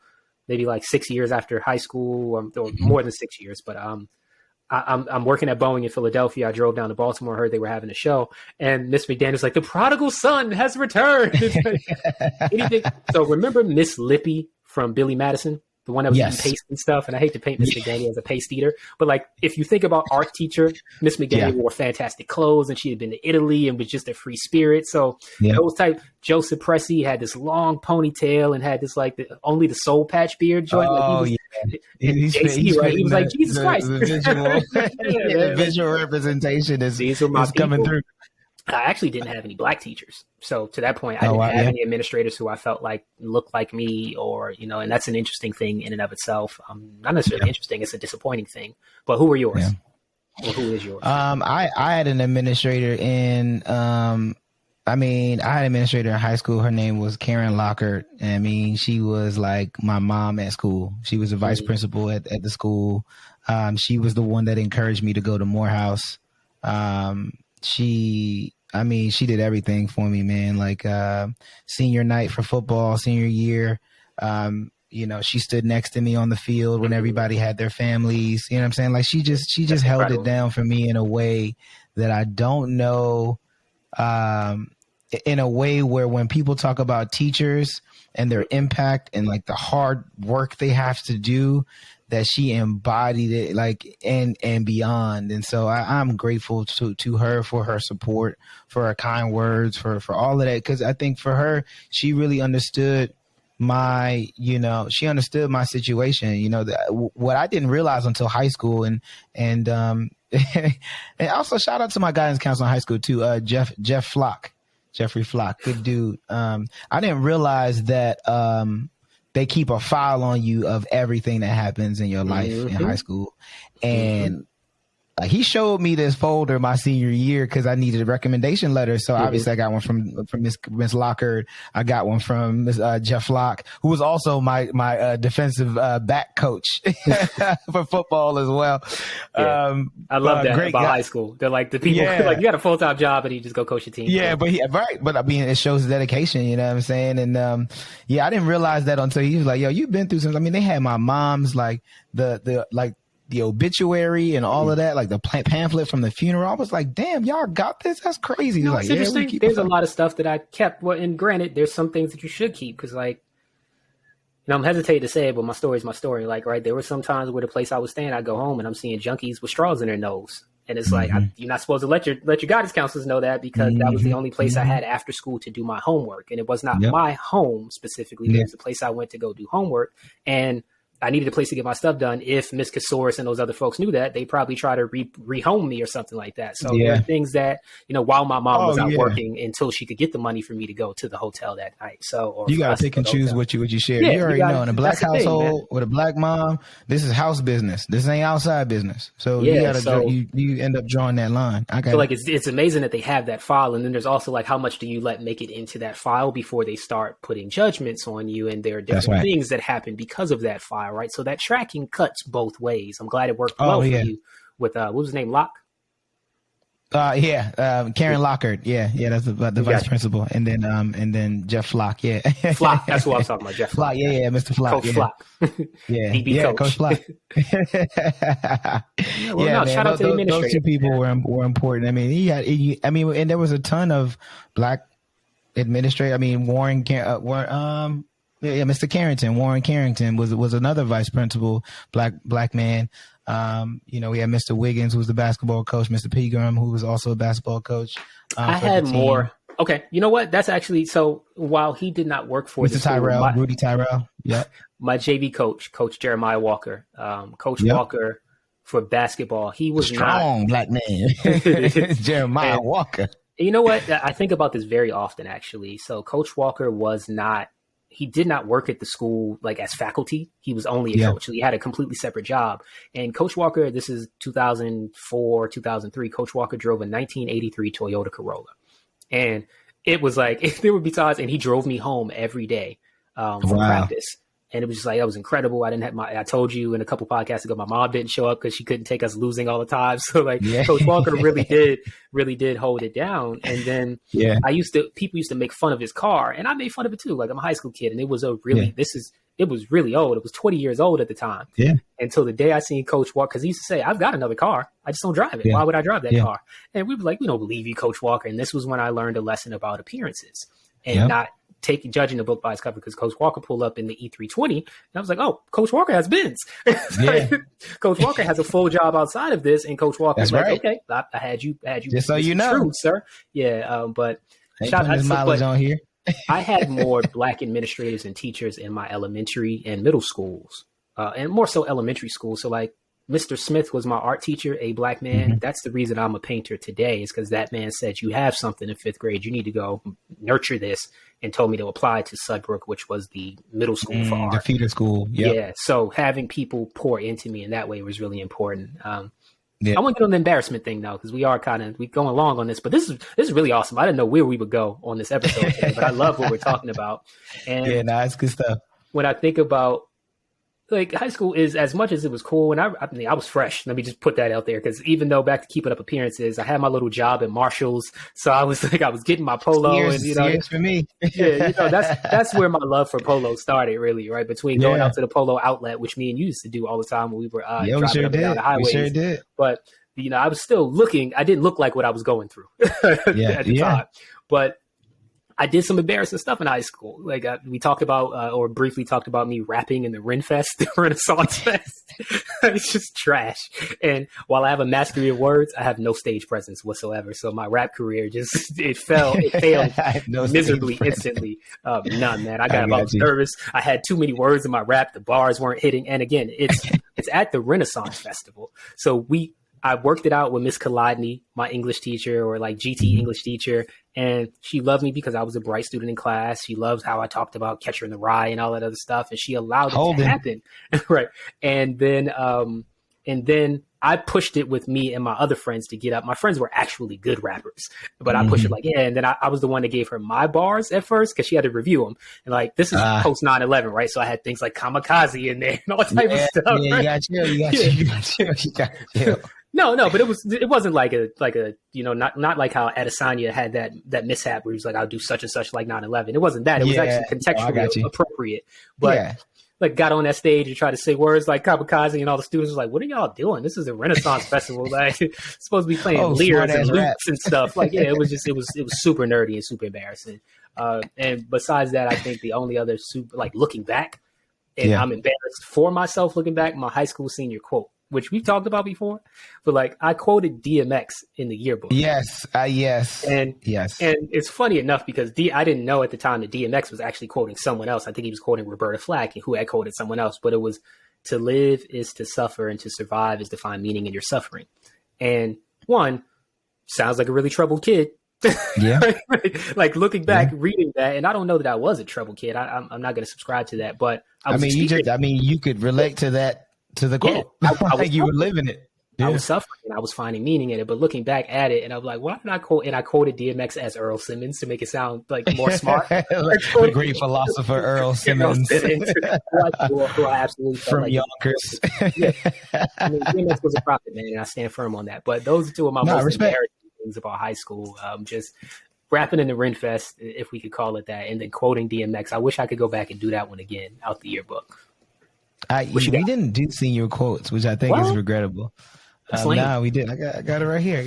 maybe like 6 years after high school, or more than 6 years. But I'm working at Boeing in Philadelphia. I drove down to Baltimore, heard they were having a show, and Miss McDaniel's like, the prodigal son has returned. Anything. So remember Miss Lippy from Billy Madison, the one that was eating paste and stuff? And I hate to paint Miss McDaniel as a paste eater, but like, if you think about art teacher, Miss McDaniel wore fantastic clothes, and she had been to Italy and was just a free spirit. So those type, Joe Suppressi had this long ponytail and had this like only the soul patch beard joint. He's right? He was like, Jesus Christ. The visual representation is coming through. I actually didn't have any black teachers. So to that point, I didn't have any administrators who I felt like looked like me, or, you know, and that's an interesting thing in and of itself. Not necessarily interesting. It's a disappointing thing, but who were yours? Or who is yours? I had an administrator in, I had an administrator in high school. Her name was Karen Lockhart. I mean, she was like my mom at school. She was a vice principal at the school. She was the one that encouraged me to go to Morehouse. She did everything for me, man. Like, senior night for football, senior year, you know, she stood next to me on the field when everybody had their families. You know what I'm saying? Like, she just held it down for me in a way that I don't know, in a way where when people talk about teachers and their impact and like the hard work they have to do, that she embodied it, like, and beyond. And so I'm grateful to her for her support, for her kind words, for all of that. Cause I think for her, she really understood she understood my situation, you know, what I didn't realize until high school. And and also shout out to my guidance counselor in high school too, Jeffrey Flock, good dude. I didn't realize that, they keep a file on you of everything that happens in your life in high school. And he showed me this folder my senior year because I needed a recommendation letter. So obviously I got one from Miss Lockard. I got one from Miss Jeff Locke, who was also my defensive back coach for football as well. Yeah. I love that about high school. They're like the people like, you got a full-time job and you just go coach your team. Yeah, but I mean, it shows dedication, you know what I'm saying? And I didn't realize that until he was like, yo, you've been through something. I mean, they had my mom's like the obituary and all of that, like the pamphlet from the funeral. I was like, damn, y'all got this? That's crazy. No, it's interesting. There's a lot of stuff that I kept. Well, and granted, there's some things that you should keep because, like, I'm hesitating to say it, but my story is my story. Like, right, there were some times where the place I was staying, I'd go home and I'm seeing junkies with straws in their nose. And it's like, you're not supposed to let your guidance counselors know that because that was the only place I had after school to do my homework. And it was not my home specifically. It was the place I went to go do homework. And I needed a place to get my stuff done. If Miss Casaurus and those other folks knew that, they probably try to rehome me or something like that. So there are things that, while my mom was out working until she could get the money for me to go to the hotel that night. So or you got to pick and choose what you share. You already know in a black household with a black mom, this is house business. This ain't outside business. So you got to you end up drawing that line. I feel like it's amazing that they have that file. And then there's also like, how much do you make it into that file before they start putting judgments on you? And there are different things that happen because of that file. Right. So that tracking cuts both ways. I'm glad it worked well for you with, what was his name? Locke? Karen Lockhart. Yeah. That's the vice principal. And then Jeff Flock. Yeah. Flock. That's what I was talking about. Jeff Flock. Yeah. Mr. Flock. Coach Flock. DB Coach Flock. Shout out to the administrator. Those two people were important. I mean, and there was a ton of black administrators. I mean, Mr. Carrington, Warren Carrington was another vice principal, black man. We had Mr. Wiggins, who was the basketball coach, Mr. Pegram, who was also a basketball coach. I had more. Okay. You know what? That's actually, so while he did not work for Mr. Tyrell, Rudy Tyrell. Yep. My JV Coach Jeremiah Walker, Coach Walker for basketball. He was strong black man. Jeremiah Walker. You know what? I think about this very often, actually. So Coach Walker he did not work at the school like as faculty. He was only a coach. He had a completely separate job. And Coach Walker, this is 2004, 2003. Coach Walker drove a 1983 Toyota Corolla. And it was like, if there would be times, and he drove me home every day for practice. And it was just like, that was incredible. I told you in a couple podcasts ago, my mom didn't show up because she couldn't take us losing all the time. So Coach Walker really did hold it down. And then people used to make fun of his car, and I made fun of it too. Like, I'm a high school kid, and it was it was really old. It was 20 years old at the time. Yeah. Until the day I seen Coach Walker, because he used to say, I've got another car. I just don't drive it. Why would I drive that car? And we were like, we don't believe you, Coach Walker. And this was when I learned a lesson about appearances and not judging the book by its cover, because Coach Walker pulled up in the E320 and I was like, oh, Coach Walker has Benz. Coach Walker has a full job outside of this, and Coach Walker's okay, I had you just so you know, true, sir. But shout out mileage on here. I had more black administrators and teachers in my elementary and middle schools, and more so elementary school. So like Mr. Smith was my art teacher, a black man. Mm-hmm. That's the reason I'm a painter today, is because that man said, you have something in fifth grade. You need to go nurture this, and told me to apply to Sudbrook, which was the middle school for art. The feeder school. Yep. Yeah. So having people pour into me in that way was really important. I want to get on the embarrassment thing now, because we going along on this, but this is really awesome. I didn't know where we would go on this episode today, but I love what we're talking about. And it's good stuff. When I think about like high school, is as much as it was cool, and I was fresh. Let me just put that out there, because even though back to keeping up appearances, I had my little job at Marshall's, so I was getting my polo, years for me. That's where my love for polo started, really, right? Between going out to the polo outlet, which me and you used to do all the time when we were driving up and down the highways. We sure did. But I was still looking. I didn't look like what I was going through at the time, but I did some embarrassing stuff in high school. Like we talked about, or briefly talked about me rapping in the the Renaissance Fest. It's just trash. And while I have a mastery of words, I have no stage presence whatsoever. So my rap career it failed miserably instantly. None, man. I was nervous. I had too many words in my rap. The bars weren't hitting. And again, it's at the Renaissance Festival. So I worked it out with Miss Kolodny, my English teacher, or like GT English teacher. And she loved me because I was a bright student in class. She loves how I talked about Catcher in the Rye and all that other stuff. And she allowed it to happen. Right. And then And then I pushed it with me and my other friends to get up. My friends were actually good rappers, but I pushed it like, yeah. And then I was the one that gave her my bars at first because she had to review them. And like, this is post 9/11, right? So I had things like kamikaze in there and all type of stuff. Yeah, right? you got chill. No, but it wasn't like a not like how Adesanya had that mishap where he was like, I'll do such and such like 9/11. It wasn't that. It was actually contextually appropriate. But like got on that stage and tried to say words like kamikaze, and all the students was like, what are y'all doing? This is a Renaissance festival. Like supposed to be playing lyres and loops and stuff. Like, yeah, it was super nerdy and super embarrassing. And besides that, I think the only other looking back, and I'm embarrassed for myself looking back, my high school senior quote, which we've talked about before, but like I quoted DMX in the yearbook. Yes. And it's funny enough because I didn't know at the time that DMX was actually quoting someone else. I think he was quoting Roberta Flack, who had quoted someone else, but it was, to live is to suffer and to survive is to find meaning in your suffering. And one, sounds like a really troubled kid. Yeah. Like looking back, reading that, and I don't know that I was a troubled kid. I'm not going to subscribe to that, but you could relate to that. To the quote, you were living it. I was suffering and I was finding meaning in it. But looking back at it, and I'm like, why did I quote? And I quoted DMX as Earl Simmons to make it sound like more smart. The great philosopher Earl Simmons, who I absolutely from Yonkers. I mean, DMX was a prophet, man, and I stand firm on that. But those are two of my most embarrassing things about high school. Just rapping in the Renfest, if we could call it that, and then quoting DMX. I wish I could go back and do that one again out the yearbook. We didn't do senior quotes, which I think is regrettable. No, we did. I got it right here. I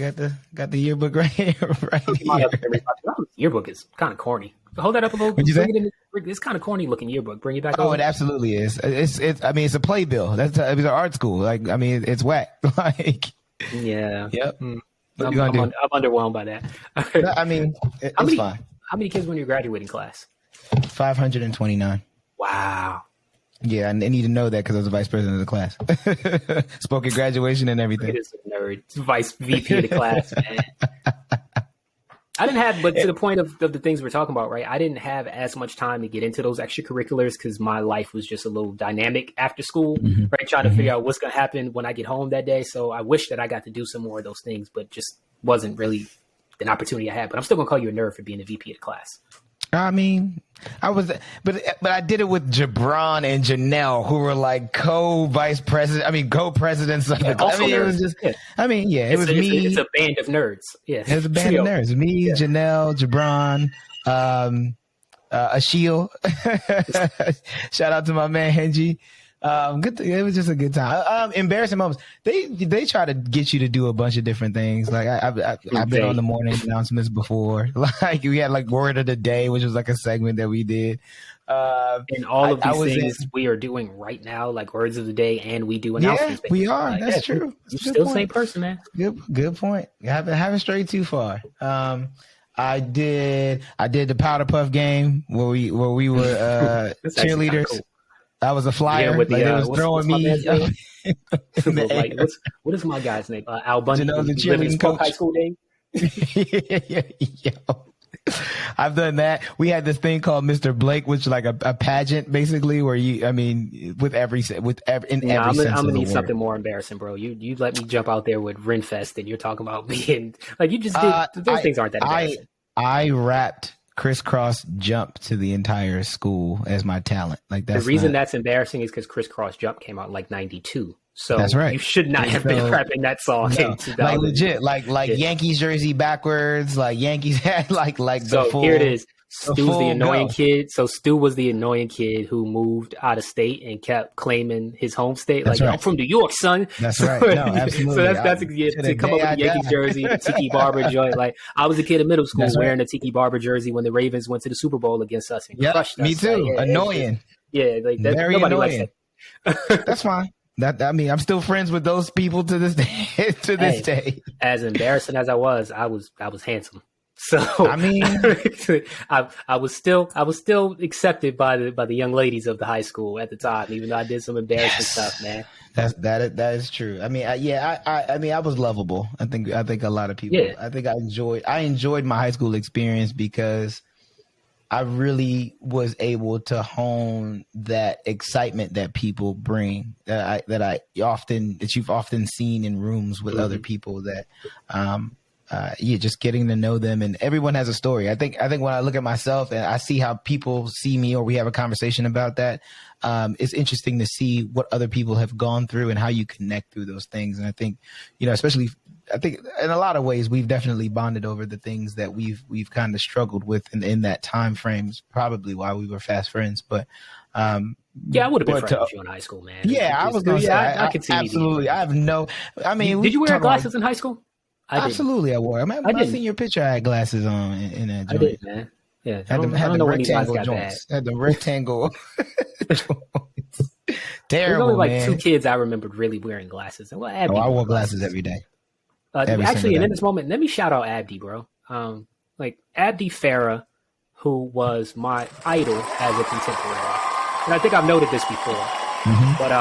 got the yearbook right here. Yearbook is kind of corny. Hold that up a little. What'd you say? It's kind of corny looking yearbook. Bring it back. Oh, it absolutely is. It's. I mean, it's a playbill. It's an art school. Like, I mean, it's whack. Like, yeah. Yep. I'm underwhelmed by that. I mean, it's fine. How many kids were in your graduating class? 529. Wow. Yeah, I need to know that because I was the vice president of the class. Spoke at graduation and everything. It is a nerd. Vice VP of the class, man. I didn't have, but to the point of the things we're talking about, right? I didn't have as much time to get into those extracurriculars because my life was just a little dynamic after school, right? Trying to figure out what's going to happen when I get home that day. So I wish that I got to do some more of those things, but just wasn't really an opportunity I had. But I'm still going to call you a nerd for being the VP of the class. I mean, I was, but I did it with Jabron and Janelle, who were like co-presidents of the class. I mean, it was just, it was me. It's a band of nerds. Yeah. It was a band of nerds. Me, Janelle, Jabron, Ashil. Shout out to my man, Henji. It was just a good time. Embarrassing moments. They try to get you to do a bunch of different things. Like I've been on the morning announcements before. Like we had like word of the day, which was like a segment that we did. And all of these things we are doing right now, like words of the day, and we do announcements. Yeah, we are. Like, that's true. You're still the same person, man. Good point. You haven't strayed too far. I did the powder puff game where we were cheerleaders. Cool. I was a flyer. Yeah, they was throwing me. What is my guy's name? Al Bundy. You know, the cheerleading coach. High school name. Yeah. I've done that. We had this thing called Mr. Blake, which is like a pageant, basically, where I'm gonna need something more embarrassing, bro. You let me jump out there with Renfest, and you're talking about being like you just did. Those things aren't that embarrassing. I rapped crisscross jump to the entire school as my talent. Like that's the reason that's embarrassing is because crisscross jump came out in like 92. So that's right. You should not have been rapping that song. No, like legit, like Yankees jersey backwards. Like Yankees had like so the full. Here it is. Stu's the annoying kid. So Stu was the annoying kid who moved out of state and kept claiming his home state. That's like, right. I'm from New York, son. That's right. No, absolutely. So that's to come up with a Yankees jersey, the Tiki Barber joint. Like I was a kid in middle school wearing a Tiki Barber jersey when the Ravens went to the Super Bowl against us and crushed us. Me too. Like, annoying. Like that. Very nobody annoying. Likes that. That's fine. I'm still friends with those people to this day. This day. As embarrassing as I was handsome. So I mean, I was still accepted by the young ladies of the high school at the time, even though I did some embarrassing stuff, man. That is true. I mean, I was lovable. I think a lot of people. Yeah. I think I enjoyed my high school experience because I really was able to hone that excitement that people bring that you've often seen in rooms with other people that, just getting to know them, and everyone has a story. I think when I look at myself and I see how people see me, or we have a conversation about that, it's interesting to see what other people have gone through and how you connect through those things. And I think, especially, I think in a lot of ways we've definitely bonded over the things that we've kind of struggled with in that time frames, probably why we were fast friends. But I would have been friends with you in high school, man. I was going to say, I could see absolutely. I have no. I mean, did you wear glasses in high school? Absolutely, I wore. I remember I seen your picture. I had glasses on in that joint. I did, man. Yeah, had the rectangle joints. Had the rectangle joints. Terrible, There's only like man. 2 kids I remembered really wearing glasses. Well, I wore glasses every day. Actually, and in this moment, let me shout out Abdi, bro. Like Abdi Farah, who was my idol as a contemporary, and I think I've noted this before. But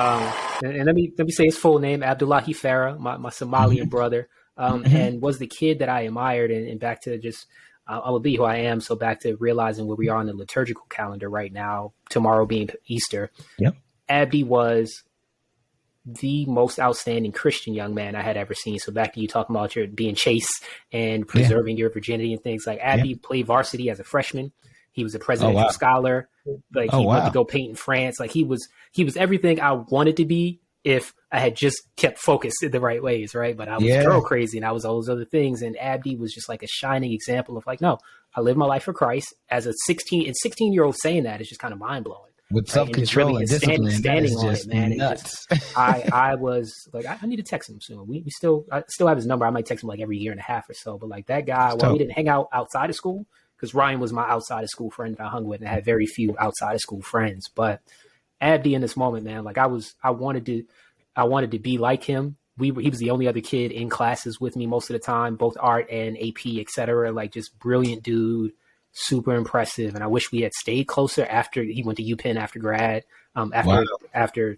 and let me say his full name, Abdullahi Farah, my Somalian brother. And was the kid that I admired, and back to just, I will be who I am. So back to realizing where we are on the liturgical calendar right now, tomorrow being Easter. Yep. Abdi was the most outstanding Christian young man I had ever seen. So back to you talking about your being chaste and preserving your virginity and things, like Abdi played varsity as a freshman. He was a presidential scholar. Like he went to go paint in France. Like he was everything I wanted to be if I had just kept focused in the right ways, right? But I was girl crazy and I was all those other things. And Abdi was just like a shining example of like, no, I live my life for Christ. As a 16-year-old saying that is just kind of mind blowing. With self-control and discipline, standing on it, man. Nuts. I was like, I need to text him soon. I still have his number. I might text him like every year and a half or so. But like that guy, while we didn't hang out outside of school, because Ryan was my outside of school friend that I hung with, and I had very few outside of school friends. But Abdi in this moment, man, like I wanted to be like him. He was the only other kid in classes with me most of the time, both art and AP, etc. Like just brilliant dude, super impressive. And I wish we had stayed closer after he went to UPenn after grad, after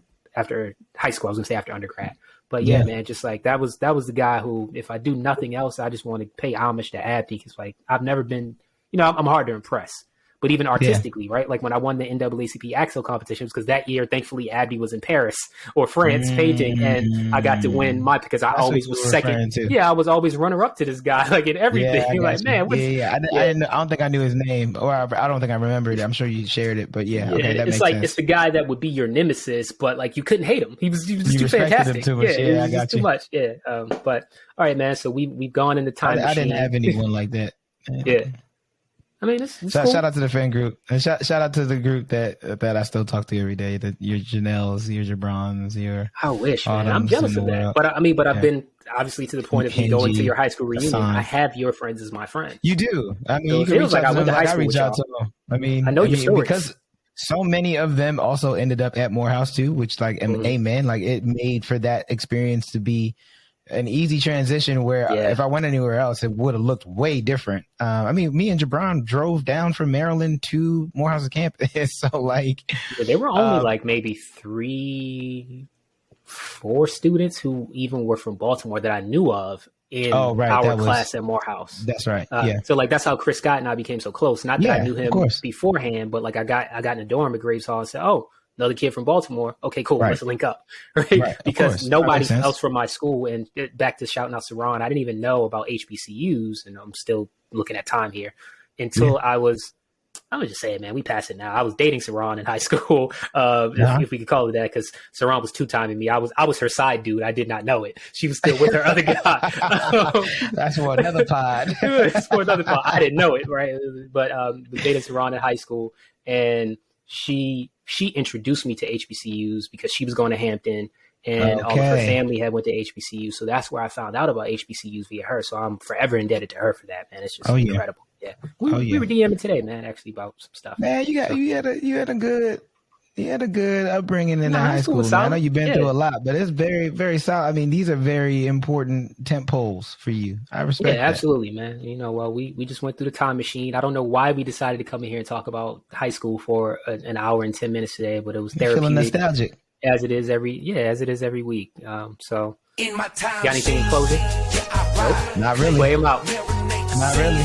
high school. I was gonna say after undergrad. But yeah, man, just like that was the guy who, if I do nothing else, I just want to pay homage to Abdi, because like I've never been, I'm hard to impress. But even artistically, right? Like when I won the NAACP Axel competitions, because that year, thankfully, Abdi was in Paris or France painting, and I got to win because I always was second. Yeah, I was always runner up to this guy, like in everything. Yeah, like, man, I don't think I knew his name, or I don't think I remembered it. I'm sure you shared it, but okay, that it's makes like sense. It's the guy that would be your nemesis, but like you couldn't hate him. He was just too respected fantastic. Him too much. Yeah, I got too much. Yeah, but all right, man. So we've gone into time. I didn't have anyone like that. Yeah. I mean, it's shout cool. out to the fan group, and shout out to the group that I still talk to every day. That your Janelles, your Jabrons, your I wish, man. I'm jealous of that. But I've been obviously to the point of going to your high school reunion. I have your friends as my friends. You do. I mean, so you can reach out to them. I reach out to them. I know your stories because so many of them also ended up at Morehouse too, which like, amen. Like it made for that experience to be an easy transition where if I went anywhere else, it would have looked way different. I mean, me and Jabron drove down from Maryland to Morehouse's campus. So like, there were only like maybe 4 students who even were from Baltimore that I knew of in our class at Morehouse. That's right. So like, that's how Chris Scott and I became so close. Not that I knew him beforehand, but like I got in a dorm at Graves Hall and said, oh, another kid from Baltimore. Okay, cool. Let's link up. Right. Because nobody else from my school, and back to shouting out Saran, I didn't even know about HBCUs, and I'm still looking at time here, until I would just say it, man. We pass it now. I was dating Saran in high school, if we could call it that, because Saran was 2-timing me. I was her side dude. I did not know it. She was still with her other guy. That's for another pod. That's for another pod. I didn't know it, right? But was dating Saran in high school, and she introduced me to HBCUs because she was going to Hampton, and all of her family had went to HBCUs. So that's where I found out about HBCUs via her. So I'm forever indebted to her for that, man. It's just incredible. Yeah. We were DMing today, man, actually, about some stuff. Man, you had a good upbringing in the high school. Man. I know you've been through a lot, but it's very, very solid. I mean, these are very important tent poles for you. I respect that. Absolutely, man. We just went through the time machine. I don't know why we decided to come in here and talk about high school for an hour and 10 minutes today, but it was therapeutic. Feeling nostalgic. As it is every week. So got anything in closing? Nope. Not really. Play them out. Not really.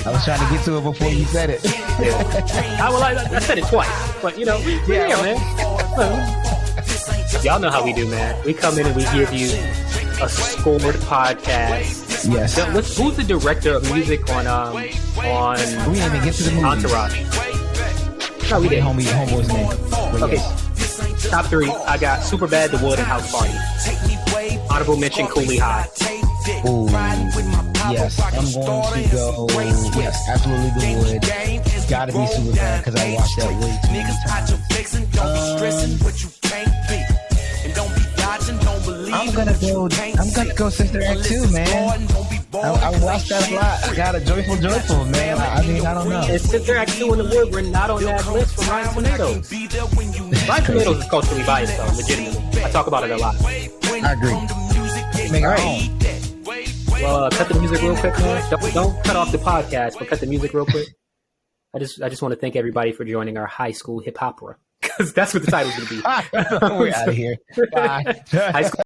I was trying to get to it before you said it. I said it twice, but we're here, man. Y'all know how we do, man. We come in and we give you a scored podcast. Yes. Who's the director of music on we didn't even get to the movie. Entourage? No, we didn't. Homeboy's name. But okay. Yes. Top 3. I got Superbad, The Wood, and House Party. Honorable mention, Cooley High. Ooh, yes, I'm going to go. Yes, absolutely The Wood. It's gotta be Superbad because I watched that way too many times. I'm gonna go Sister Act 2, man. I watched that a lot. I got a joyful, man. I mean, I don't know. And Sister Act 2 and The Wood were not on that list for Rotten Tomatoes. Rotten Tomatoes is culturally biased, though, legitimately. I talk about it a lot. I agree. Make our own. Well, cut the music real quick, man. Don't cut off the podcast, but cut the music real quick. I just want to thank everybody for joining our high school hip hopera, because that's what the title's going to be. We're out of here. Bye. High school